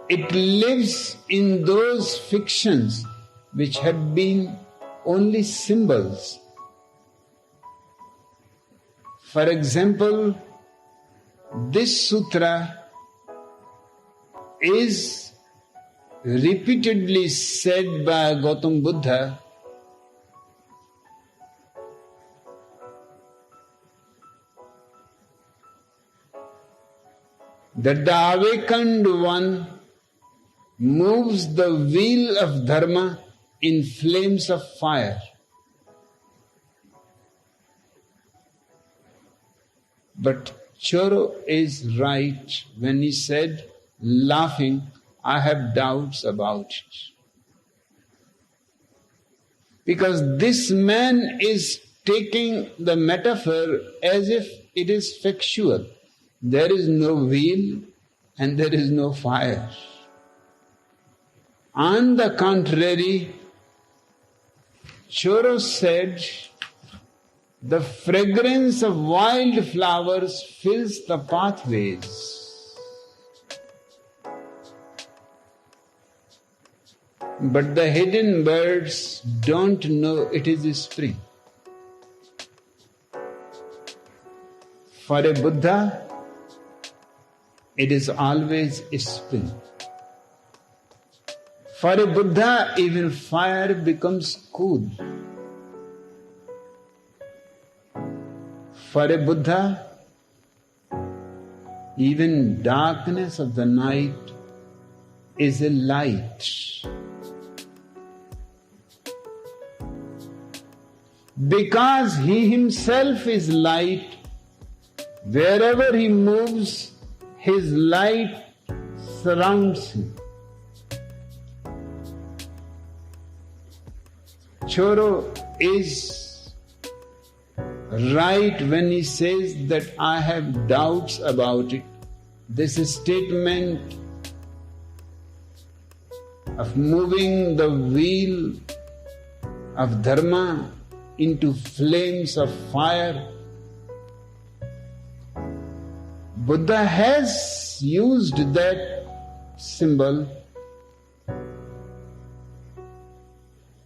it lives in those fictions which have been only symbols. For example, this sutra is repeatedly said by Gautam Buddha that the awakened one moves the wheel of dharma in flames of fire. But Choro is right when he said, laughing, I have doubts about it. Because this man is taking the metaphor as if it is factual. There is no wheel and there is no fire. On the contrary, Choro said, the fragrance of wild flowers fills the pathways. But the hidden birds don't know it is spring. For a Buddha, it is always spring. For a Buddha, even fire becomes cool. For a Buddha, even darkness of the night is a light. Because he himself is light, wherever he moves, his light surrounds him. Choro is right when he says that I have doubts about it. This statement of moving the wheel of dharma into flames of fire, Buddha has used that symbol,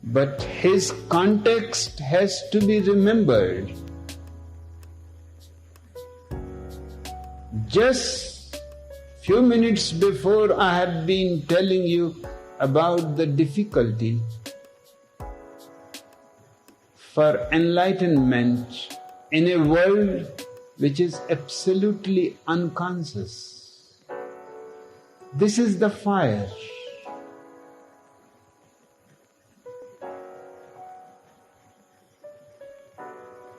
but his context has to be remembered. Just few minutes before, I have been telling you about the difficulty for enlightenment in a world which is absolutely unconscious. This is the fire.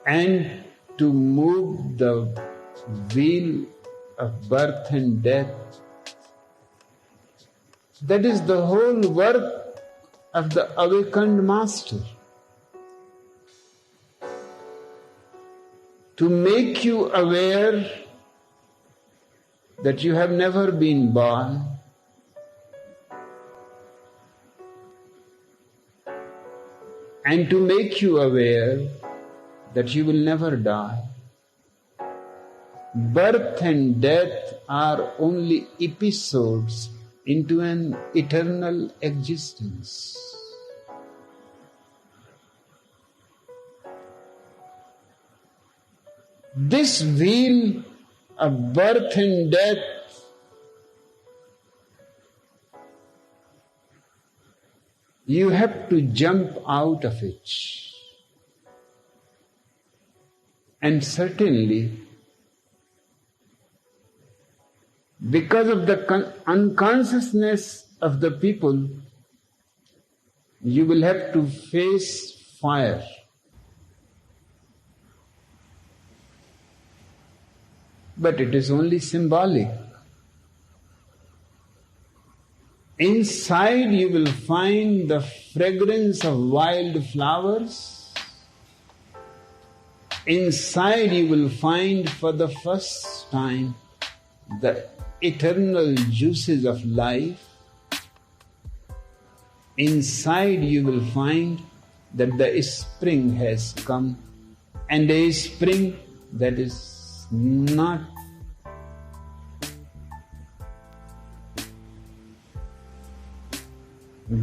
And to move the wheel of birth and death, that is the whole work of the awakened master. To make you aware that you have never been born, and to make you aware that you will never die. Birth and death are only episodes into an eternal existence. This wheel of birth and death you have to jump out of it. And certainly, because of the unconsciousness of the people, you will have to face fire. But it is only symbolic. Inside you will find the fragrance of wild flowers. Inside you will find for the first time the eternal juices of life. Inside you will find that the spring has come, and a spring that is not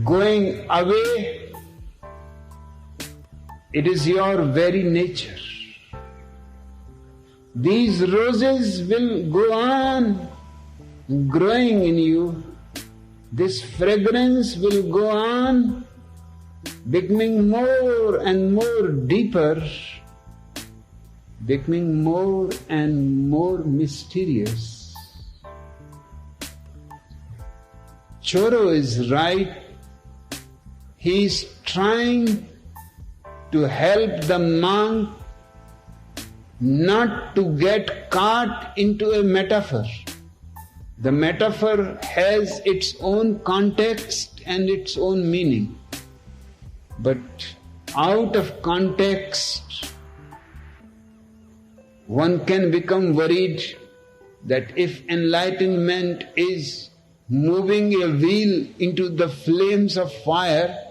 going away. It is your very nature. These roses will go on growing in you. This fragrance will go on becoming more and more deeper, becoming more and more mysterious. Choro is right. He is trying to help the monk not to get caught into a metaphor. The metaphor has its own context and its own meaning. But out of context, one can become worried that if enlightenment is moving a wheel into the flames of fire,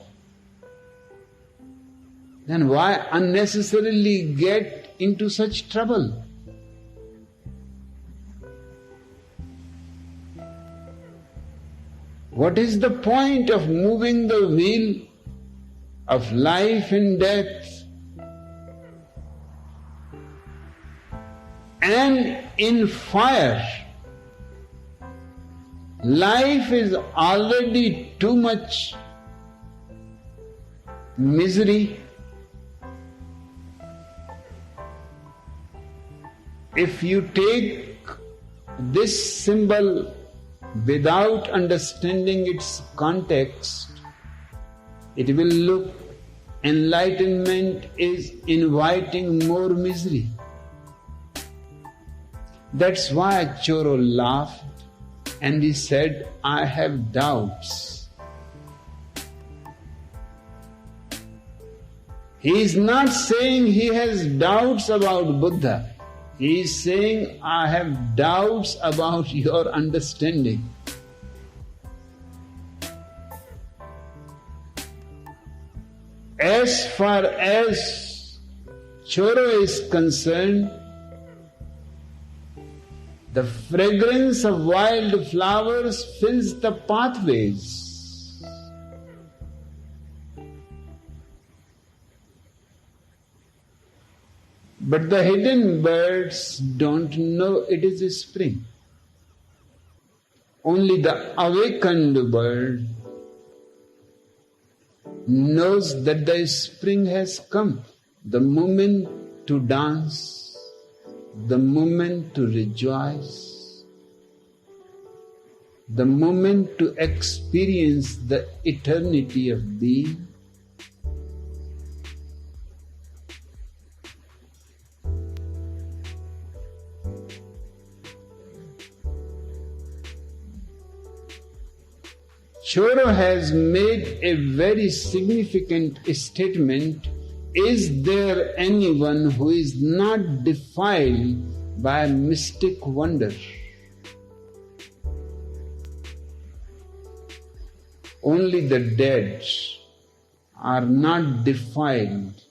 then why unnecessarily get into such trouble? What is the point of moving the wheel of life and death? And in fire, life is already too much misery. If you take this symbol without understanding its context, it will look enlightenment is inviting more misery. That's why Choro laughed and he said, I have doubts. He is not saying he has doubts about Buddha. He is saying, I have doubts about your understanding. As far as Choro is concerned, the fragrance of wild flowers fills the pathways. But the hidden birds don't know it is a spring. Only the awakened bird knows that the spring has come, the moment to dance, the moment to rejoice. the moment to experience the eternity of being. Choro has made a very significant statement. Is there anyone who is not defiled by mystic wonder? Only the dead are not defiled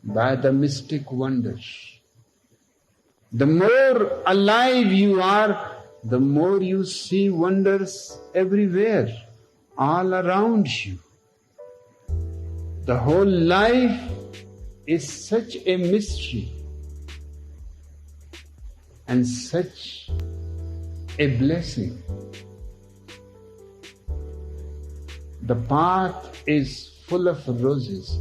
by the mystic wonders. The more alive you are, the more you see wonders everywhere, all around you. The whole life is such a mystery and such a blessing. The path is full of roses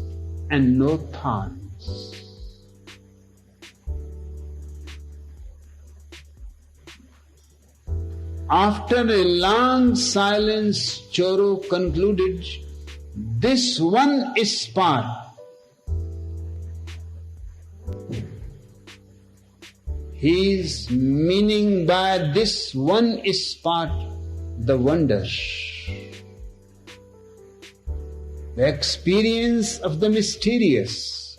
and no thorns. After a long silence, Choro concluded, this one spot, he is meaning by this one spot the wonder, the experience of the mysterious.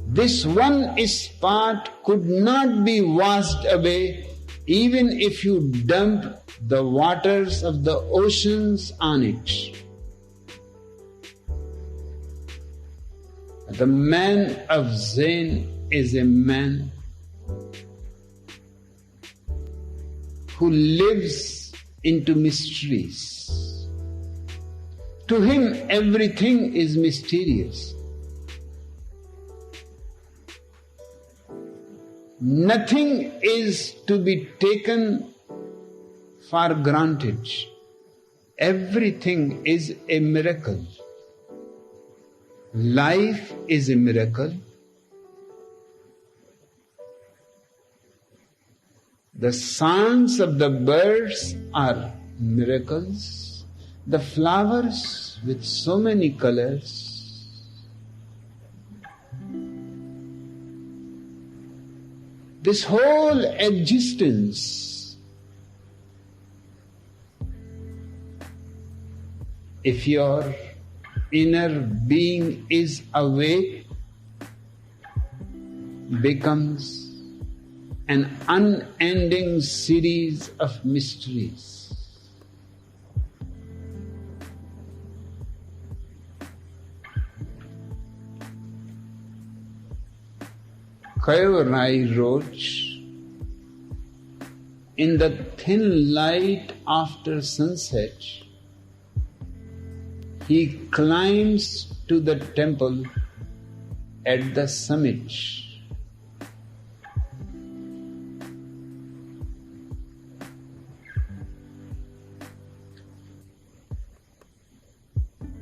This one spot could not be washed away even if you dump the waters of the oceans on it. The man of Zen is a man who lives into mysteries. To him, everything is mysterious. Nothing is to be taken for granted. Everything is a miracle. Life is a miracle. The songs of the birds are miracles. The flowers with so many colors. This whole existence, if your inner being is awake, becomes an unending series of mysteries. Kayorai wrote, in the thin light after sunset, he climbs to the temple at the summit.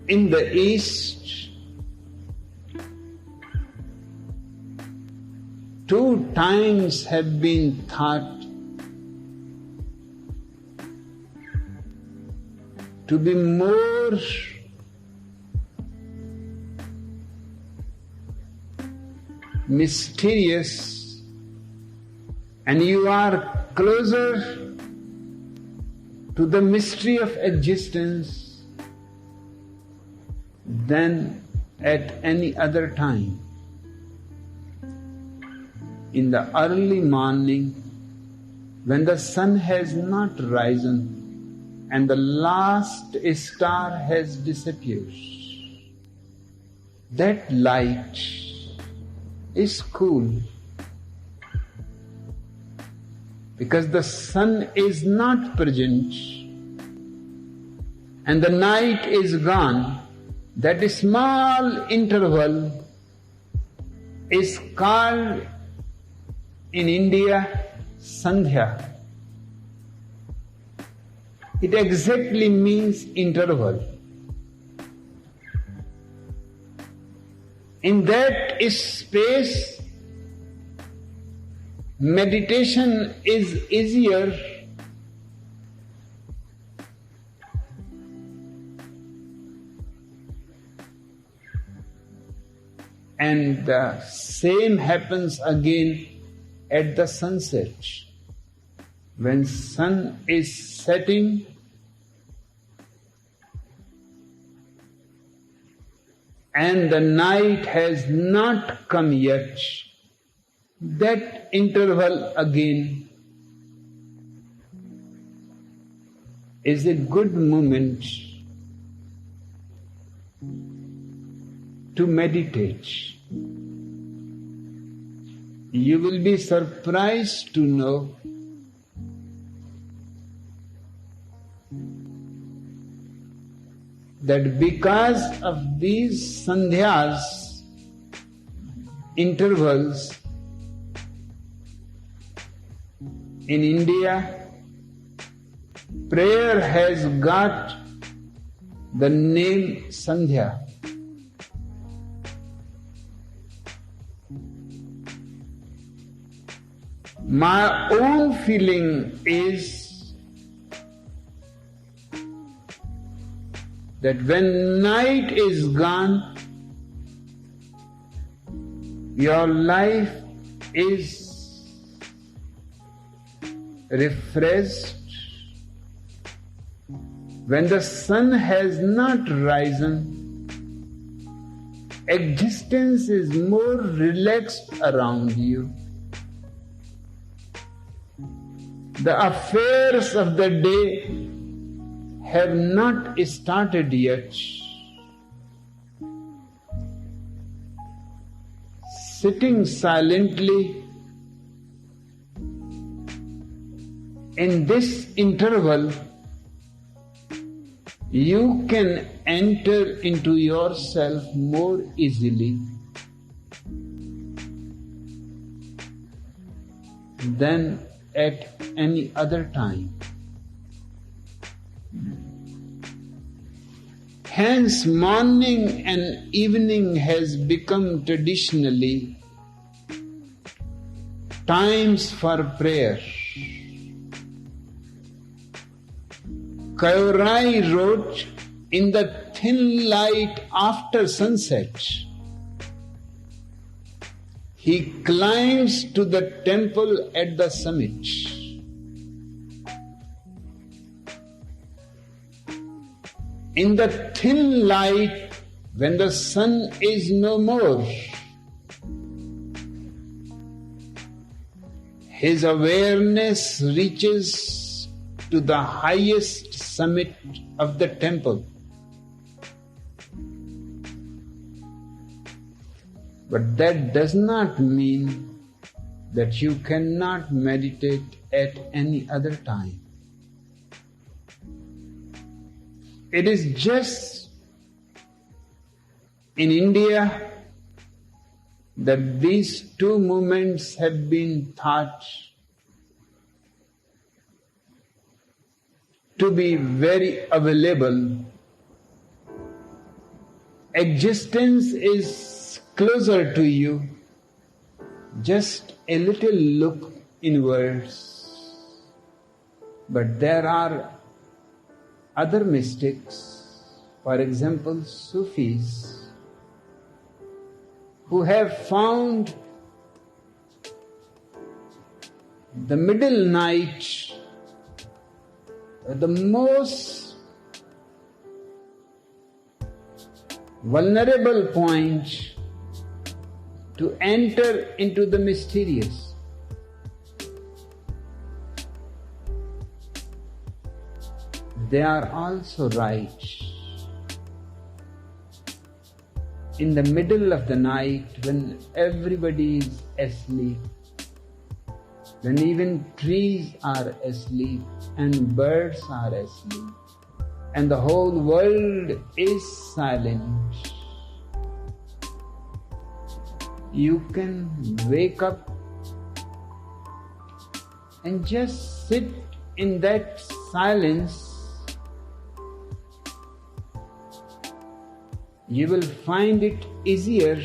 In the east, 2 times have been thought to be more mysterious, and you are closer to the mystery of existence than at any other time. In the early morning, when the sun has not risen and the last star has disappeared, that light is cool because the sun is not present and the night is gone. That small interval is called in India Sandhya. It exactly means interval. In that space, meditation is easier And the same happens again at the sunset. When sun is setting, and the night has not come yet, that interval again is a good moment to meditate. You will be surprised to know that because of these sandhyas, intervals, in India, prayer has got the name Sandhya. My own feeling is that when night is gone, your life is refreshed. When the sun has not risen, existence is more relaxed around you. The affairs of the day have not started yet. Sitting silently in this interval, you can enter into yourself more easily than at any other time. Hence, morning and evening has become traditionally times for prayer. Kayorai wrote, in the thin light after sunset, he climbs to the temple at the summit. In the thin light, when the sun is no more, his awareness reaches to the highest summit of the temple. But that does not mean that you cannot meditate at any other time. It is just in India that these two movements have been thought to be very available. Existence is closer to you. Just a little look inwards. But there are other mystics, for example, Sufis, who have found the middle night the most vulnerable point to enter into the mysterious. They are also right. In the middle of the night, when everybody is asleep, when even trees are asleep and birds are asleep, and the whole world is silent, you can wake up and just sit in that silence. You will find it easier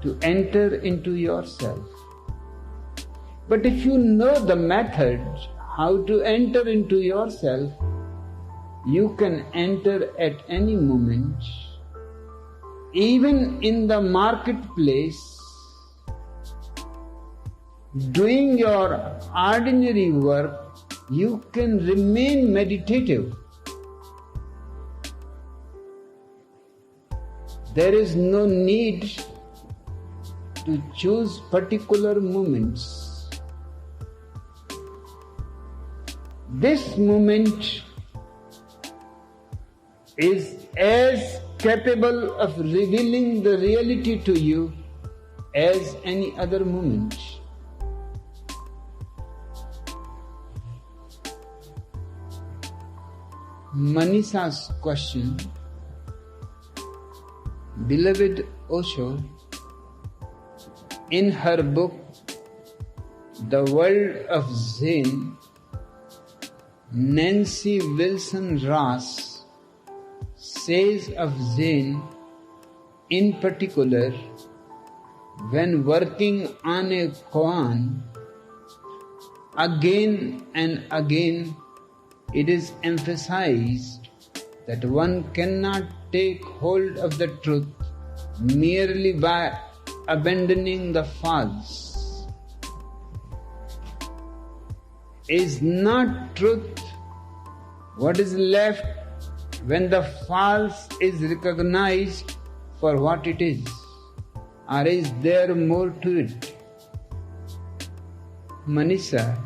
to enter into yourself. But if you know the method how to enter into yourself, you can enter at any moment even in the marketplace, doing your ordinary work, you can remain meditative. There is no need to choose particular moments. This moment is as capable of revealing the reality to you as any other moment. Manisha's question, beloved Osho, in her book The World of Zen, Nancy Wilson Ross says of Zen in particular, when working on a koan, again and again it is emphasized that one cannot take hold of the truth merely by abandoning the false. Is not truth what is left when the false is recognized for what it is? Or is there more to it? Manisha,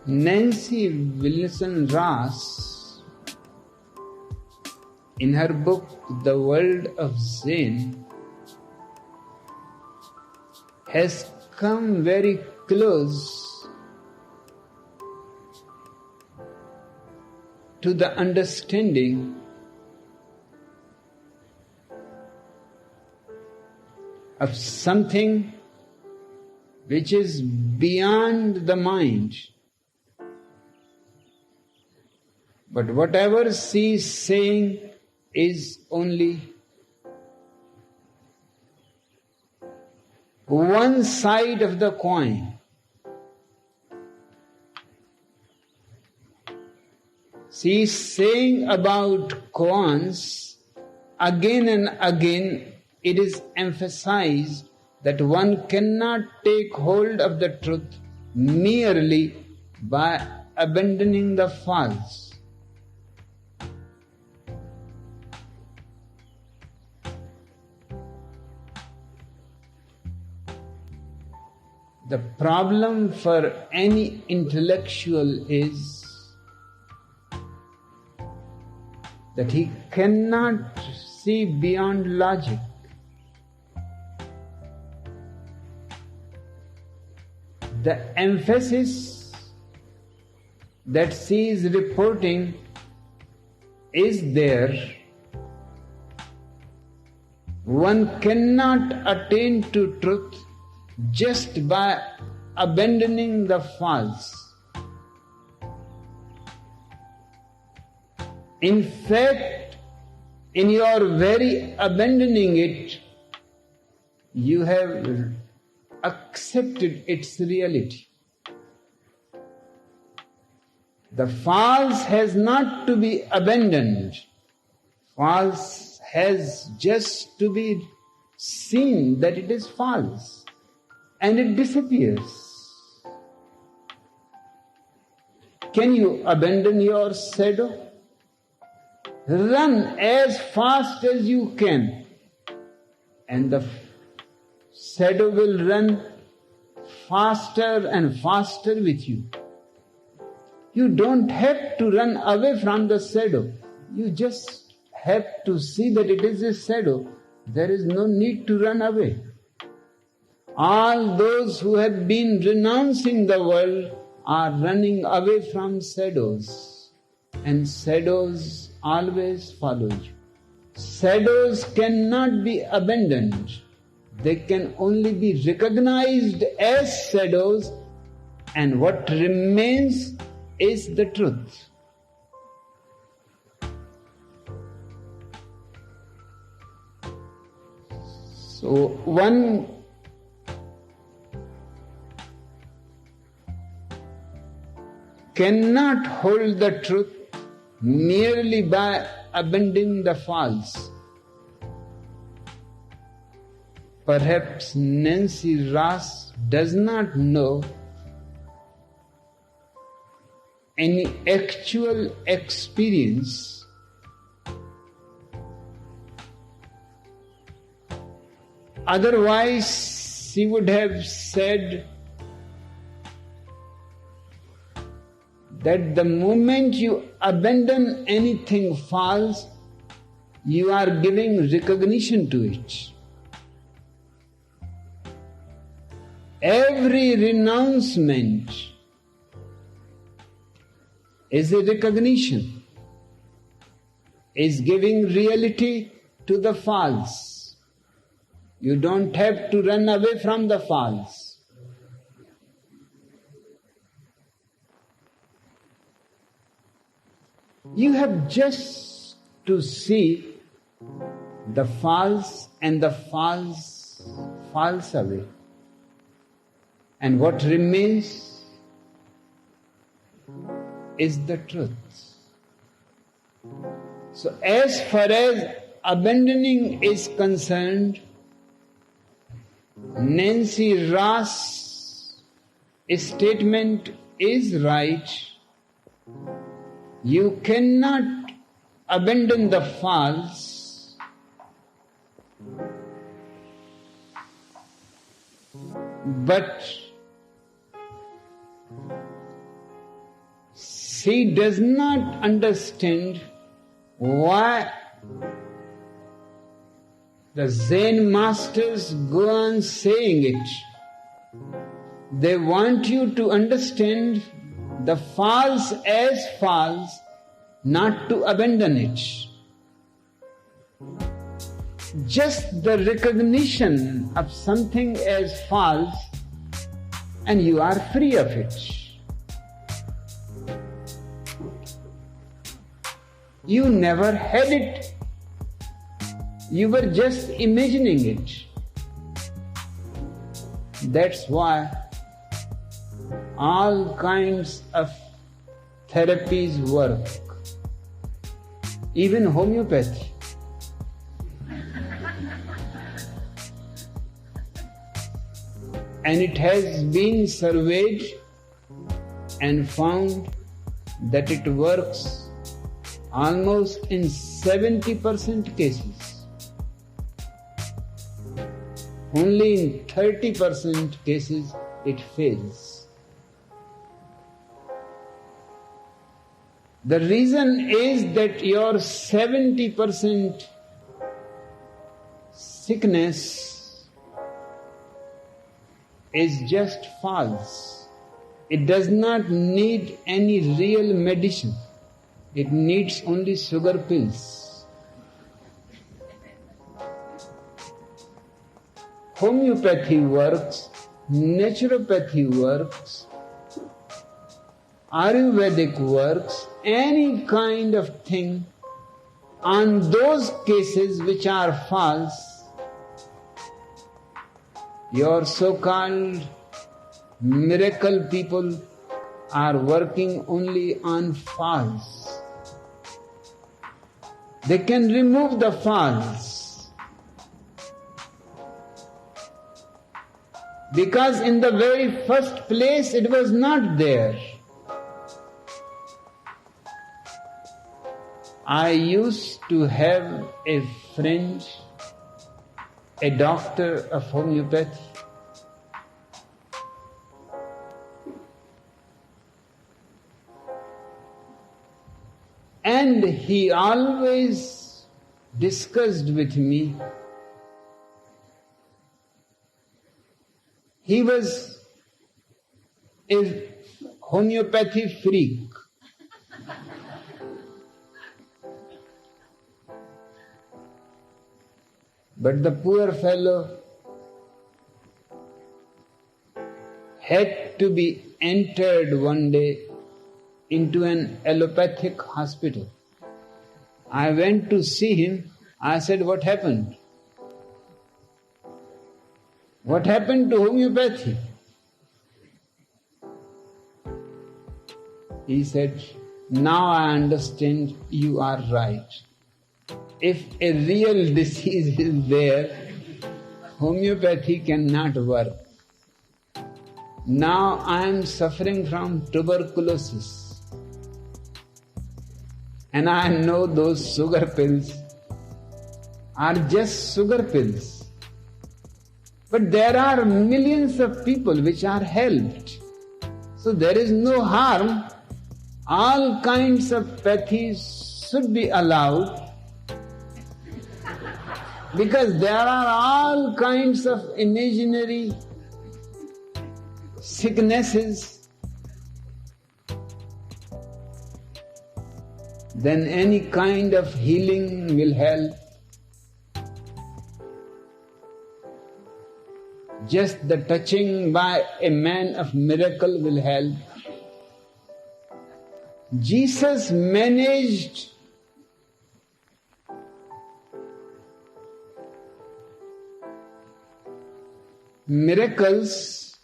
Nancy Wilson Ross, in her book The World of Zen, has come very close to the understanding of something which is beyond the mind. But whatever she is saying is only one side of the coin. She is saying about koans, again and again it is emphasized that one cannot take hold of the truth merely by abandoning the false. The problem for any intellectual is that he cannot see beyond logic. The emphasis that she is reporting is there. One cannot attain to truth just by abandoning the false. In fact, in your very abandoning it, you have accepted its reality. The false has not to be abandoned. False has just to be seen that it is false. And it disappears. Can you abandon your shadow? Run as fast as you can, and the shadow will run faster and faster with you. You don't have to run away from the shadow. You just have to see that it is a shadow. There is no need to run away. All those who have been renouncing the world are running away from shadows, and shadows always follow you. Shadows cannot be abandoned. They can only be recognized as shadows, and what remains is the truth. So one cannot hold the truth merely by abandoning the false. Perhaps Nancy Ross does not know any actual experience otherwise she would have said that the moment you abandon anything false, you are giving recognition to it. Every renouncement is a recognition, is giving reality to the false. You don't have to run away from the false. You have just to see the false and the false falls away. And what remains is the truth. So as far as abandoning is concerned, Nancy Ross' statement is right. You cannot abandon the false, but she does not understand why the Zen masters go on saying it. They want you to understand the false as false, not to abandon it. Just the recognition of something as false and you are free of it. You never had it. You were just imagining it. That's why all kinds of therapies work, even homeopathy. And it has been surveyed and found that it works almost in 70% cases. Only in 30% cases it fails. The reason is that your 70% sickness is just false. It does not need any real medicine. It needs only sugar pills. Homeopathy works, naturopathy works, Ayurvedic works, any kind of thing on those cases which are false. Your so-called miracle people are working only on false. They can remove the false, because in the very first place it was not there. I used to have a friend, a doctor of homeopathy. And he always discussed with me. He was a homeopathy freak. But the poor fellow had to be entered one day into an allopathic hospital. I went to see him. I said, "What happened? What happened to homeopathy?" He said, now I understand you are right. If a real disease is there, homeopathy cannot work. Now I am suffering from tuberculosis. And I know those sugar pills are just sugar pills. But there are millions of people which are helped. So there is no harm. All kinds of pathies should be allowed, because there are all kinds of imaginary sicknesses. Then any kind of healing will help. Just the touching by a man of miracle will help. Jesus managed miracles,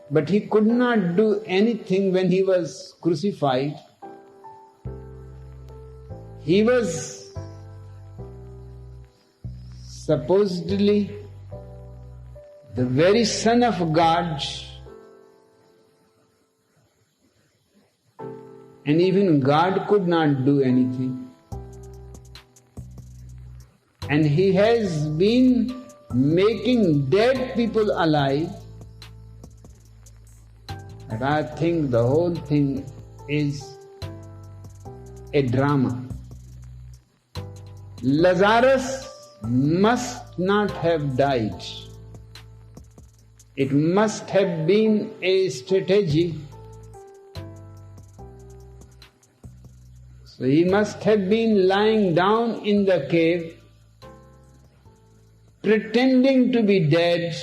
but he could not do anything when he was crucified. He was supposedly the very Son of God, and even God could not do anything. And he has been making dead people alive. But I think the whole thing is a drama. Lazarus must not have died. It must have been a strategy. So he must have been lying down in the cave, pretending to be dead,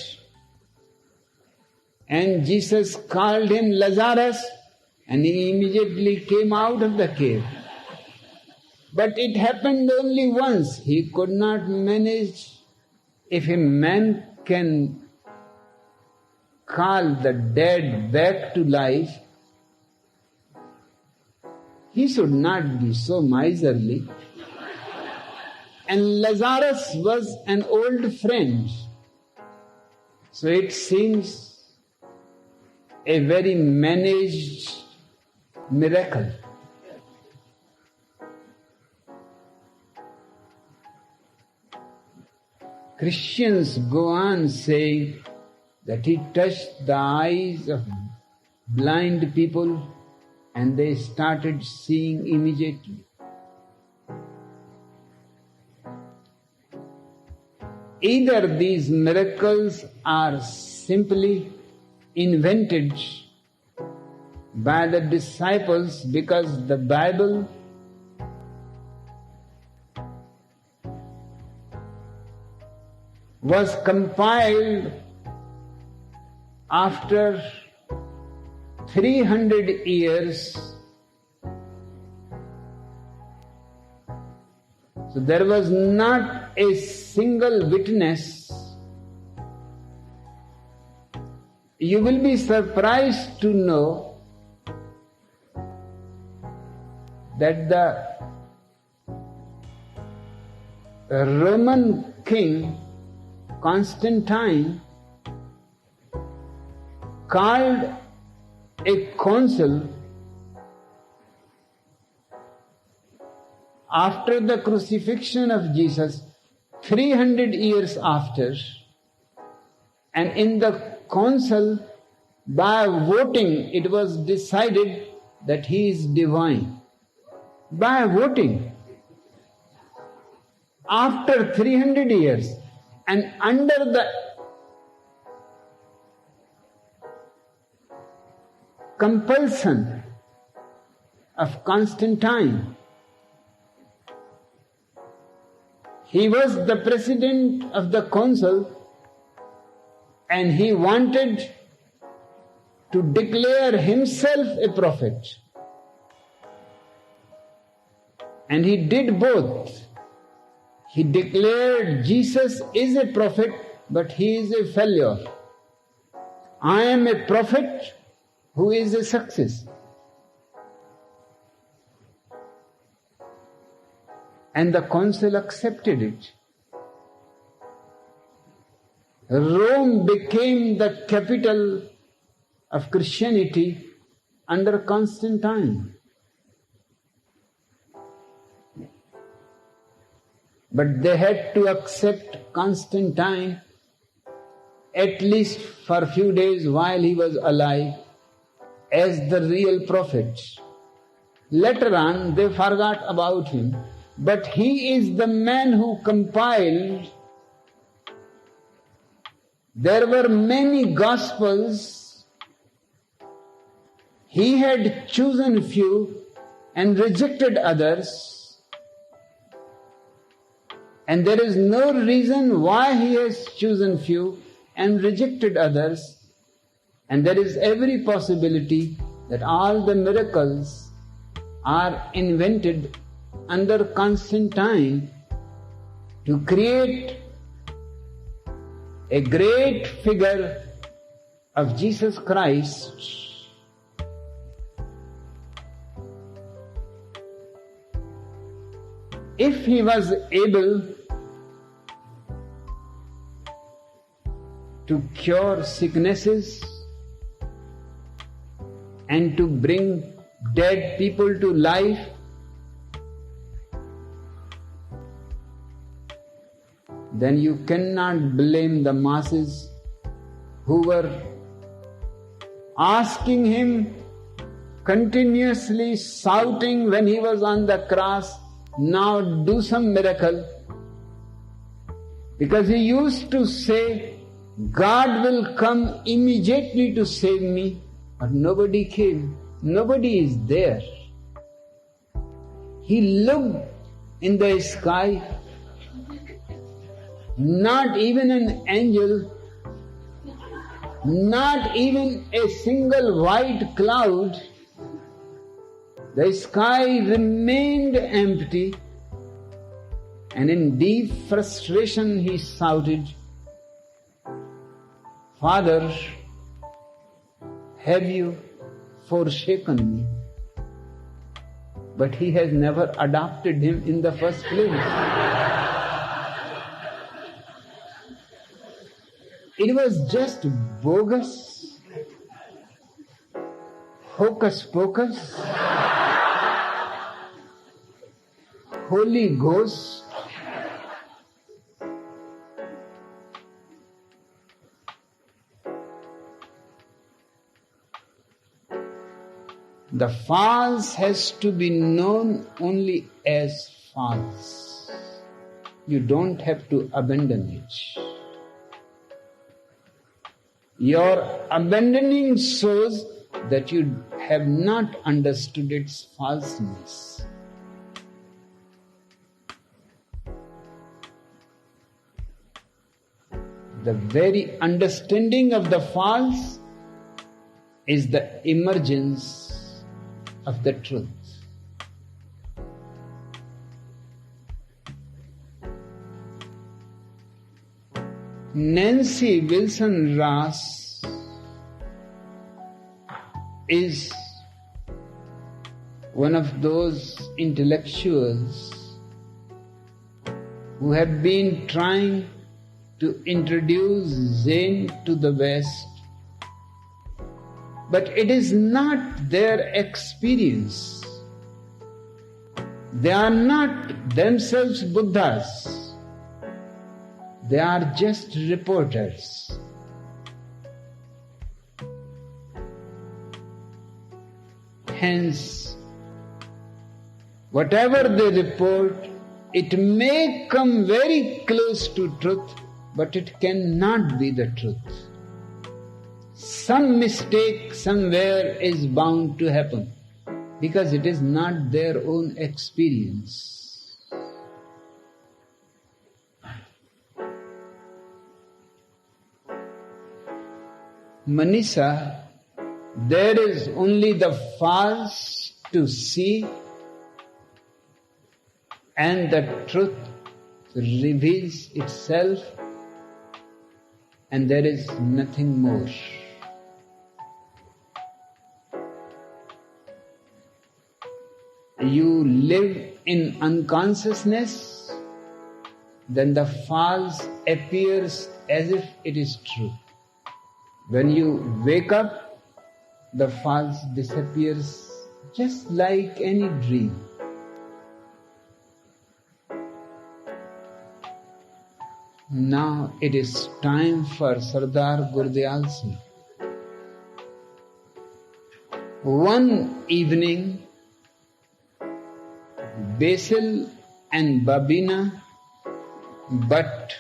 and Jesus called him Lazarus, and he immediately came out of the cave. But it happened only once. He could not manage. If a man can call the dead back to life, he should not be so miserly. And Lazarus was an old friend. So it seems a very managed miracle. Christians go on saying that he touched the eyes of blind people and they started seeing immediately. Either these miracles are simply invented by the disciples because the Bible was compiled after 300 years. So there was not a single witness. You will be surprised to know that the Roman king Constantine called a council after the crucifixion of Jesus, 300 years after, and in the council, by voting, it was decided that he is divine. By voting. After 300 years, and under the compulsion of Constantine, he was the president of the council and he wanted to declare himself a prophet. And he did both. He declared Jesus is a prophet, but he is a failure. I am a prophet, who is a success. And the council accepted it. Rome became the capital of Christianity under Constantine. But they had to accept Constantine at least for a few days while he was alive as the real prophet. Later on they forgot about him, but he is the man who compiled. There were many gospels. He had chosen few and rejected others. And there is no reason why he has chosen few and rejected others. And there is every possibility that all the miracles are invented under Constantine to create a great figure of Jesus Christ. If he was able to cure sicknesses and to bring dead people to life, then you cannot blame the masses who were asking him, continuously shouting when he was on the cross, now do some miracle. Because he used to say, God will come immediately to save me, but nobody came. Nobody is there. He looked in the sky, not even an angel, not even a single white cloud. The sky remained empty, and in deep frustration he shouted, Father, have you forsaken me? But he has never adopted him in the first place. It was just bogus, hocus pocus, Holy Ghost. The false has to be known only as false. You don't have to abandon it. Your abandoning shows that you have not understood its falseness. The very understanding of the false is the emergence of the truth. Nancy Wilson Ross is one of those intellectuals who have been trying to introduce Zen to the West, but it is not their experience. They are not themselves Buddhas. They are just reporters. Hence, whatever they report, it may come very close to truth, but it cannot be the truth. Some mistake somewhere is bound to happen because it is not their own experience. Manisha, there is only the false to see, and the truth reveals itself, and there is nothing more. you live in unconsciousness, then the false appears as if it is true. When you wake up, the false disappears just like any dream. Now it is time for Sardar Gurdiyal Singh. One evening, Basil and Babina Bhatt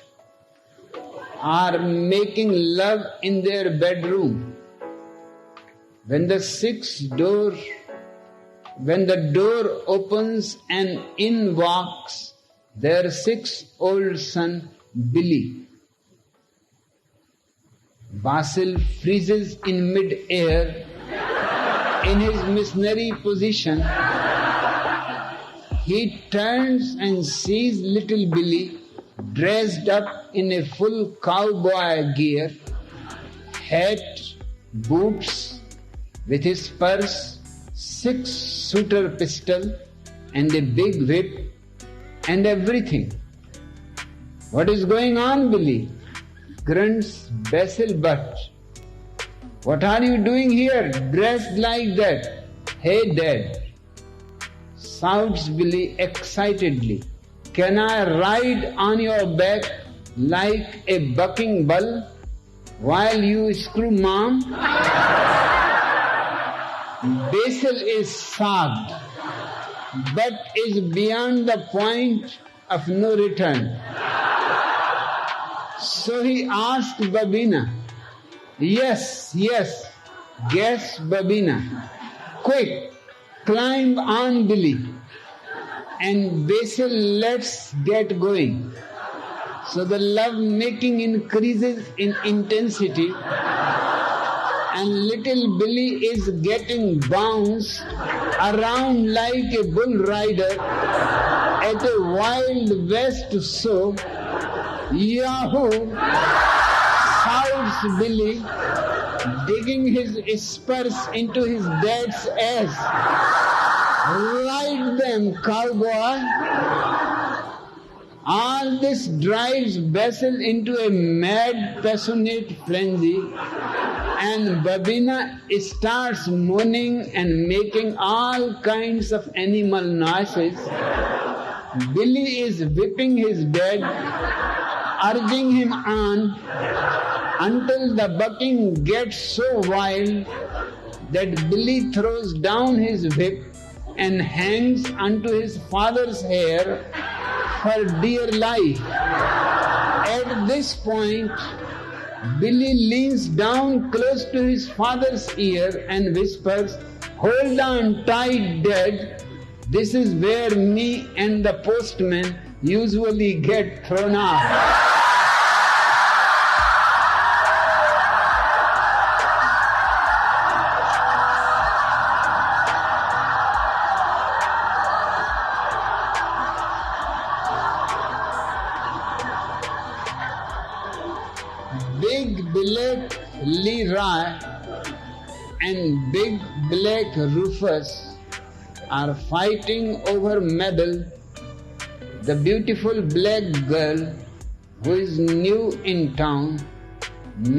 are making love in their bedroom. When the door opens and in walks their 6-year-old son Billy. Basil freezes in mid-air in his missionary position. He turns and sees little Billy dressed up in a full cowboy gear, hat, boots, with his purse, 6-shooter pistol and a big whip and everything. "What is going on, Billy?" grunts Basil Bhatt. "What are you doing here, dressed like that?" "Hey, Dad," shouts Billy excitedly, "can I ride on your back like a bucking bull while you screw Mom?" Basil is shocked, but is beyond the point of no return. So he asked Babina. Yes, guess Babina. "Quick, climb on Billy." And Basil lets get going. So the love making increases in intensity, and little Billy is getting bounced around like a bull rider at a Wild West show. "Yahoo!" shouts Billy, digging his spurs into his dad's ass. "Ride them, cowboy!" All this drives Basil into a mad, passionate frenzy, and Babina starts moaning and making all kinds of animal noises. Billy is whipping his dad, urging him on, until the bucking gets so wild that Billy throws down his whip and hangs onto his father's hair for dear life. At this point, Billy leans down close to his father's ear and whispers, "Hold on tight, Dad. This is where me and the postman usually get thrown off." Big Black Leroy and Big Black Rufus are fighting over Mabel, the beautiful black girl who is new in town.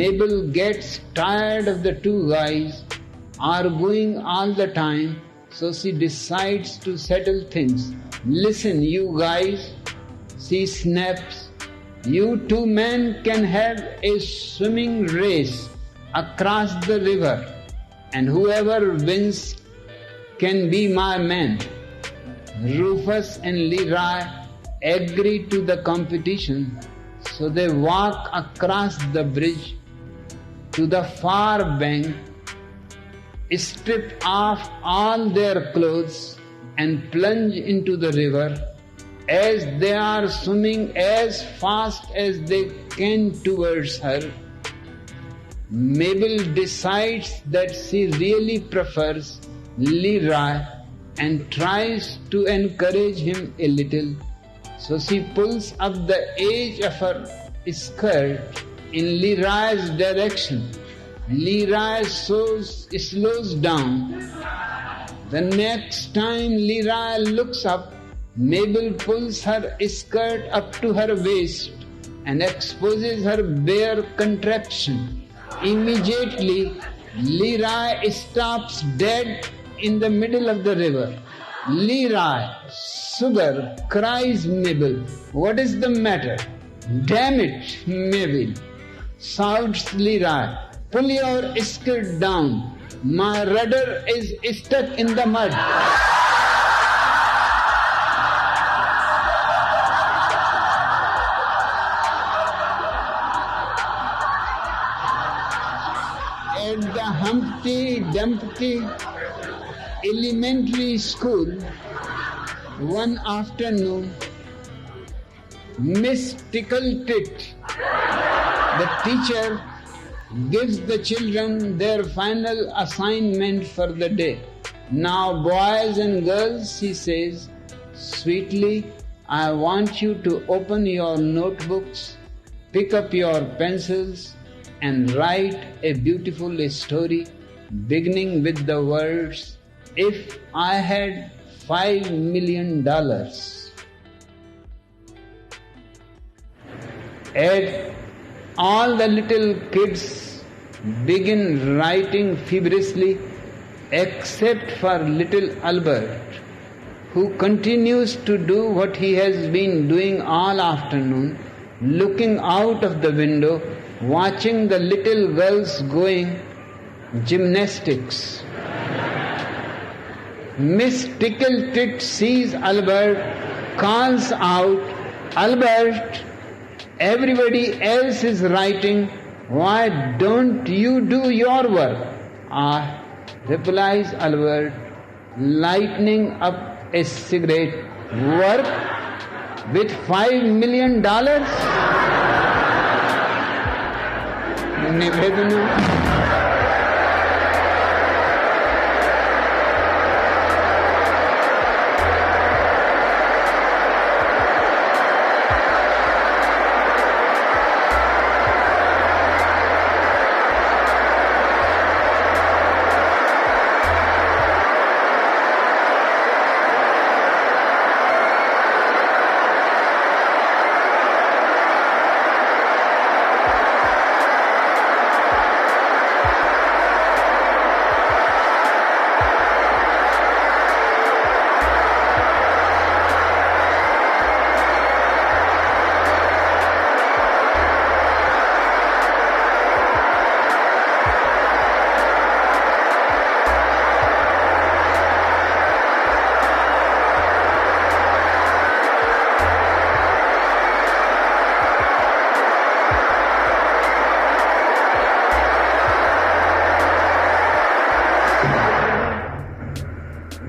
Mabel gets tired of the two guys arguing all the time, so she decides to settle things. "Listen, you guys," she snaps. "You two men can have a swimming race across the river, and whoever wins can be my man." Rufus and Leroy agree to the competition, so they walk across the bridge to the far bank, strip off all their clothes, and plunge into the river. As they are swimming as fast as they can towards her, Mabel decides that she really prefers Leroy and tries to encourage him a little. So she pulls up the edge of her skirt in Leroy's direction. Leroy slows down, The next time Leroy looks up, Mabel pulls her skirt up to her waist and exposes her bare contraption. Immediately, Leroy stops dead in the middle of the river. Leroy, sugar, cries Mabel. What is the matter? Damn it, Mabel, shouts Leroy. Pull your skirt down. My rudder is stuck in the mud. At the Humpty Dumpty elementary school, one afternoon, Miss Tickle-Tit, the teacher, gives the children their final assignment for the day. Now, boys and girls, she says, sweetly, I want you to open your notebooks, pick up your pencils, and write a beautiful story beginning with the words, if I had $5 million. And all the little kids begin writing feverishly, except for little Albert, who continues to do what he has been doing all afternoon, looking out of the window, watching the little girls going gymnastics. Miss Tickle-Tit sees Albert, calls out, Albert, everybody else is writing, why don't you do your work? Ah, replies Albert, lighting up a cigarette. Work? With $5 million? Nivedana.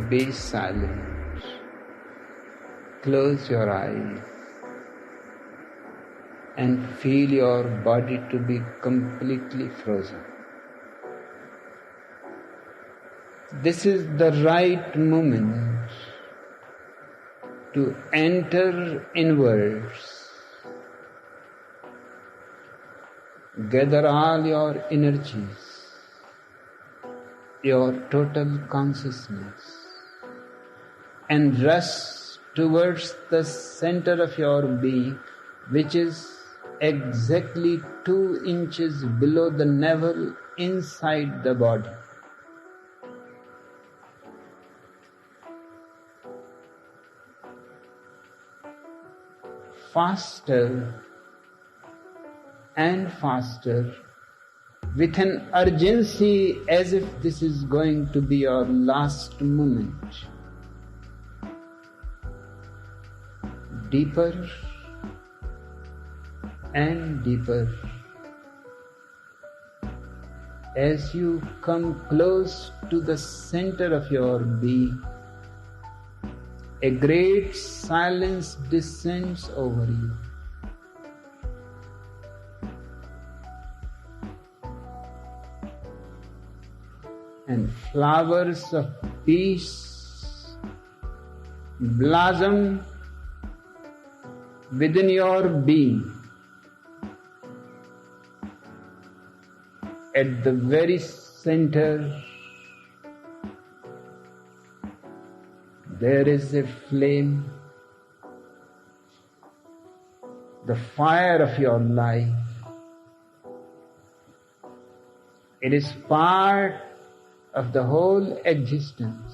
Be silent. Close your eyes and feel your body to be completely frozen. This is the right moment to enter inwards. Gather all your energies, your total consciousness, and rush towards the center of your being, which is exactly 2 inches below the navel inside the body. Faster and faster, with an urgency as if this is going to be your last moment. Deeper and deeper. As you come close to the center of your being, a great silence descends over you. And flowers of peace blossom within your being. At the very center there is a flame, the fire of your life. It is part of the whole existence.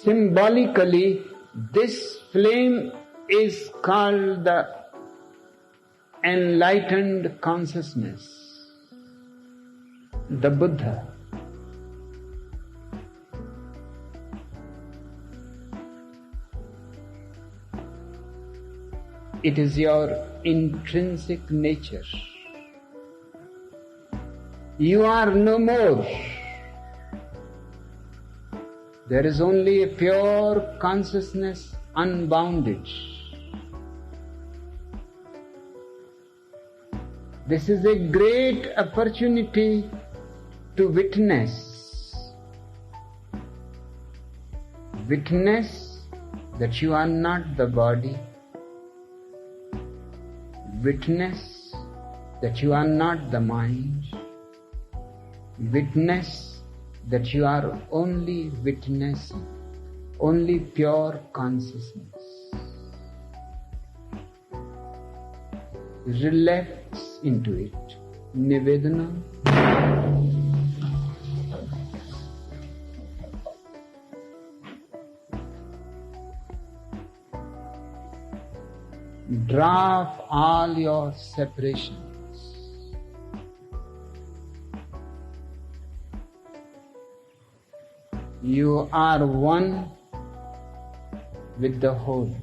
Symbolically, this flame is called the enlightened consciousness, the Buddha. It is your intrinsic nature. You are no more. There is only a pure consciousness, unbounded. This is a great opportunity to witness. Witness that you are not the body. Witness that you are not the mind. Witness that you are only witnessing, only pure consciousness. Relax into it. Nivedana. Drop all your separations. You are one with the whole.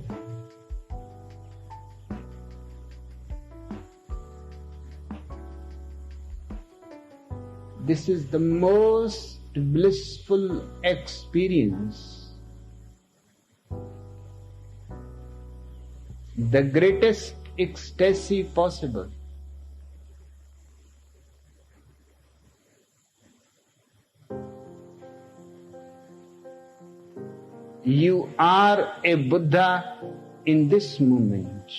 This is the most blissful experience, the greatest ecstasy possible. You are a Buddha in this moment.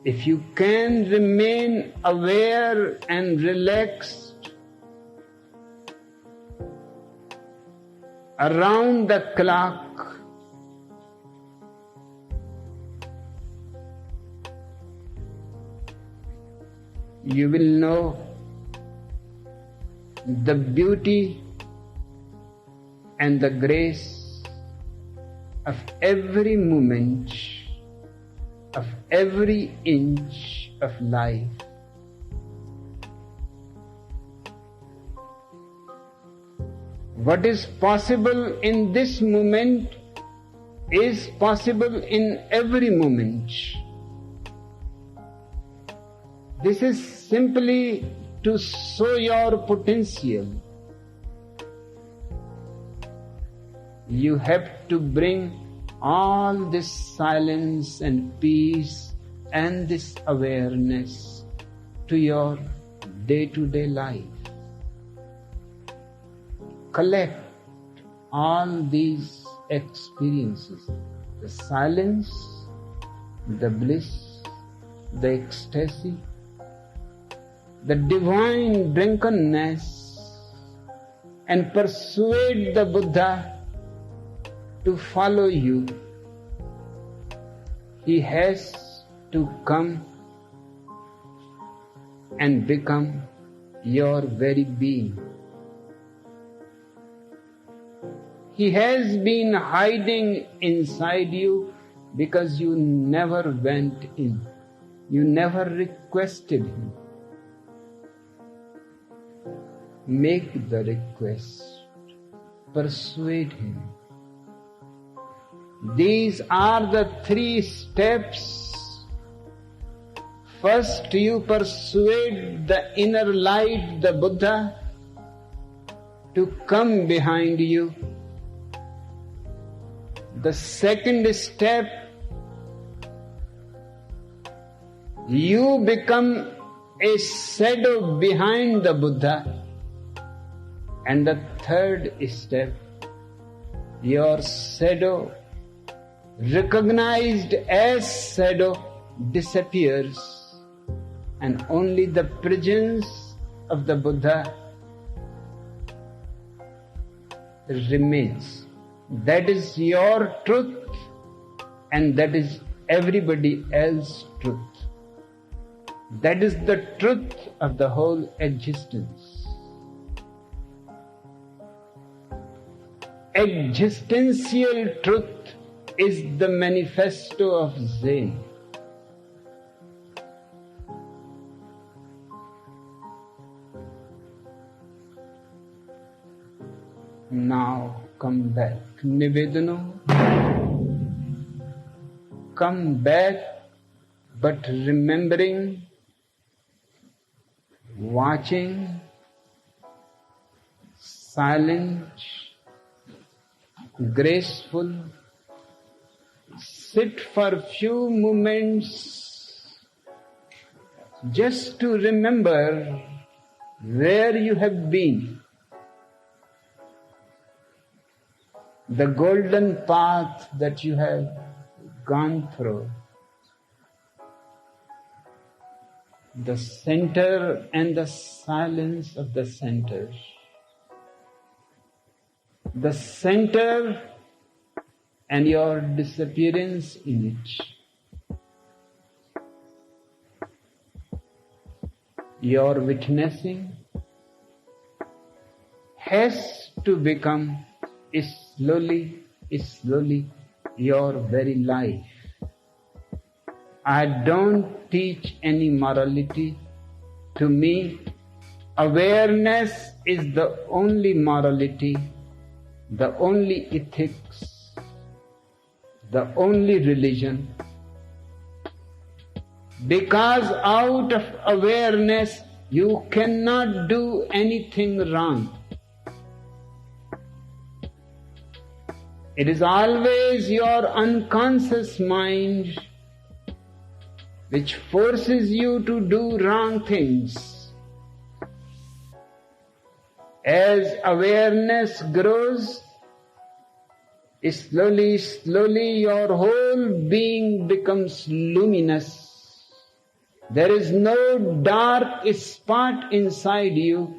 If you can remain aware and relaxed around the clock, you will know the beauty and the grace of every moment, of every inch of life. What is possible in this moment is possible in every moment. This is simply to show your potential. You have to bring all this silence and peace and this awareness to your day-to-day life. Collect all these experiences, the silence, the bliss, the ecstasy, the divine drunkenness, and persuade the Buddha to follow you. He has to come and become your very being. He has been hiding inside you because you never went in. You never requested him. Make the request. Persuade him. These are the 3 steps. First, you persuade the inner light, the Buddha, to come behind you. The second step, you become a shadow behind the Buddha. And the third step, your shadow, recognized as shadow, disappears and only the presence of the Buddha remains. That is your truth and that is everybody else's truth. That is the truth of the whole existence. Existential truth is the manifesto of Zen. Now come back. Nivedano. Come back, but remembering, watching, silent, graceful. Sit for few moments just to remember where you have been. The golden path that you have gone through. The center and the silence of the center. The center and your disappearance in it. Your witnessing has to become slowly your very life. I don't teach any morality. To me, awareness is the only morality, the only ethics, the only religion. Because out of awareness, you cannot do anything wrong. It is always your unconscious mind which forces you to do wrong things. As awareness grows, slowly your whole being becomes luminous. There is no dark spot inside you.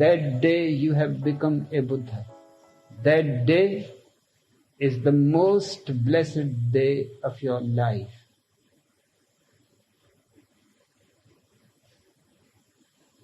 That day you have become a Buddha. That day is the most blessed day of your life.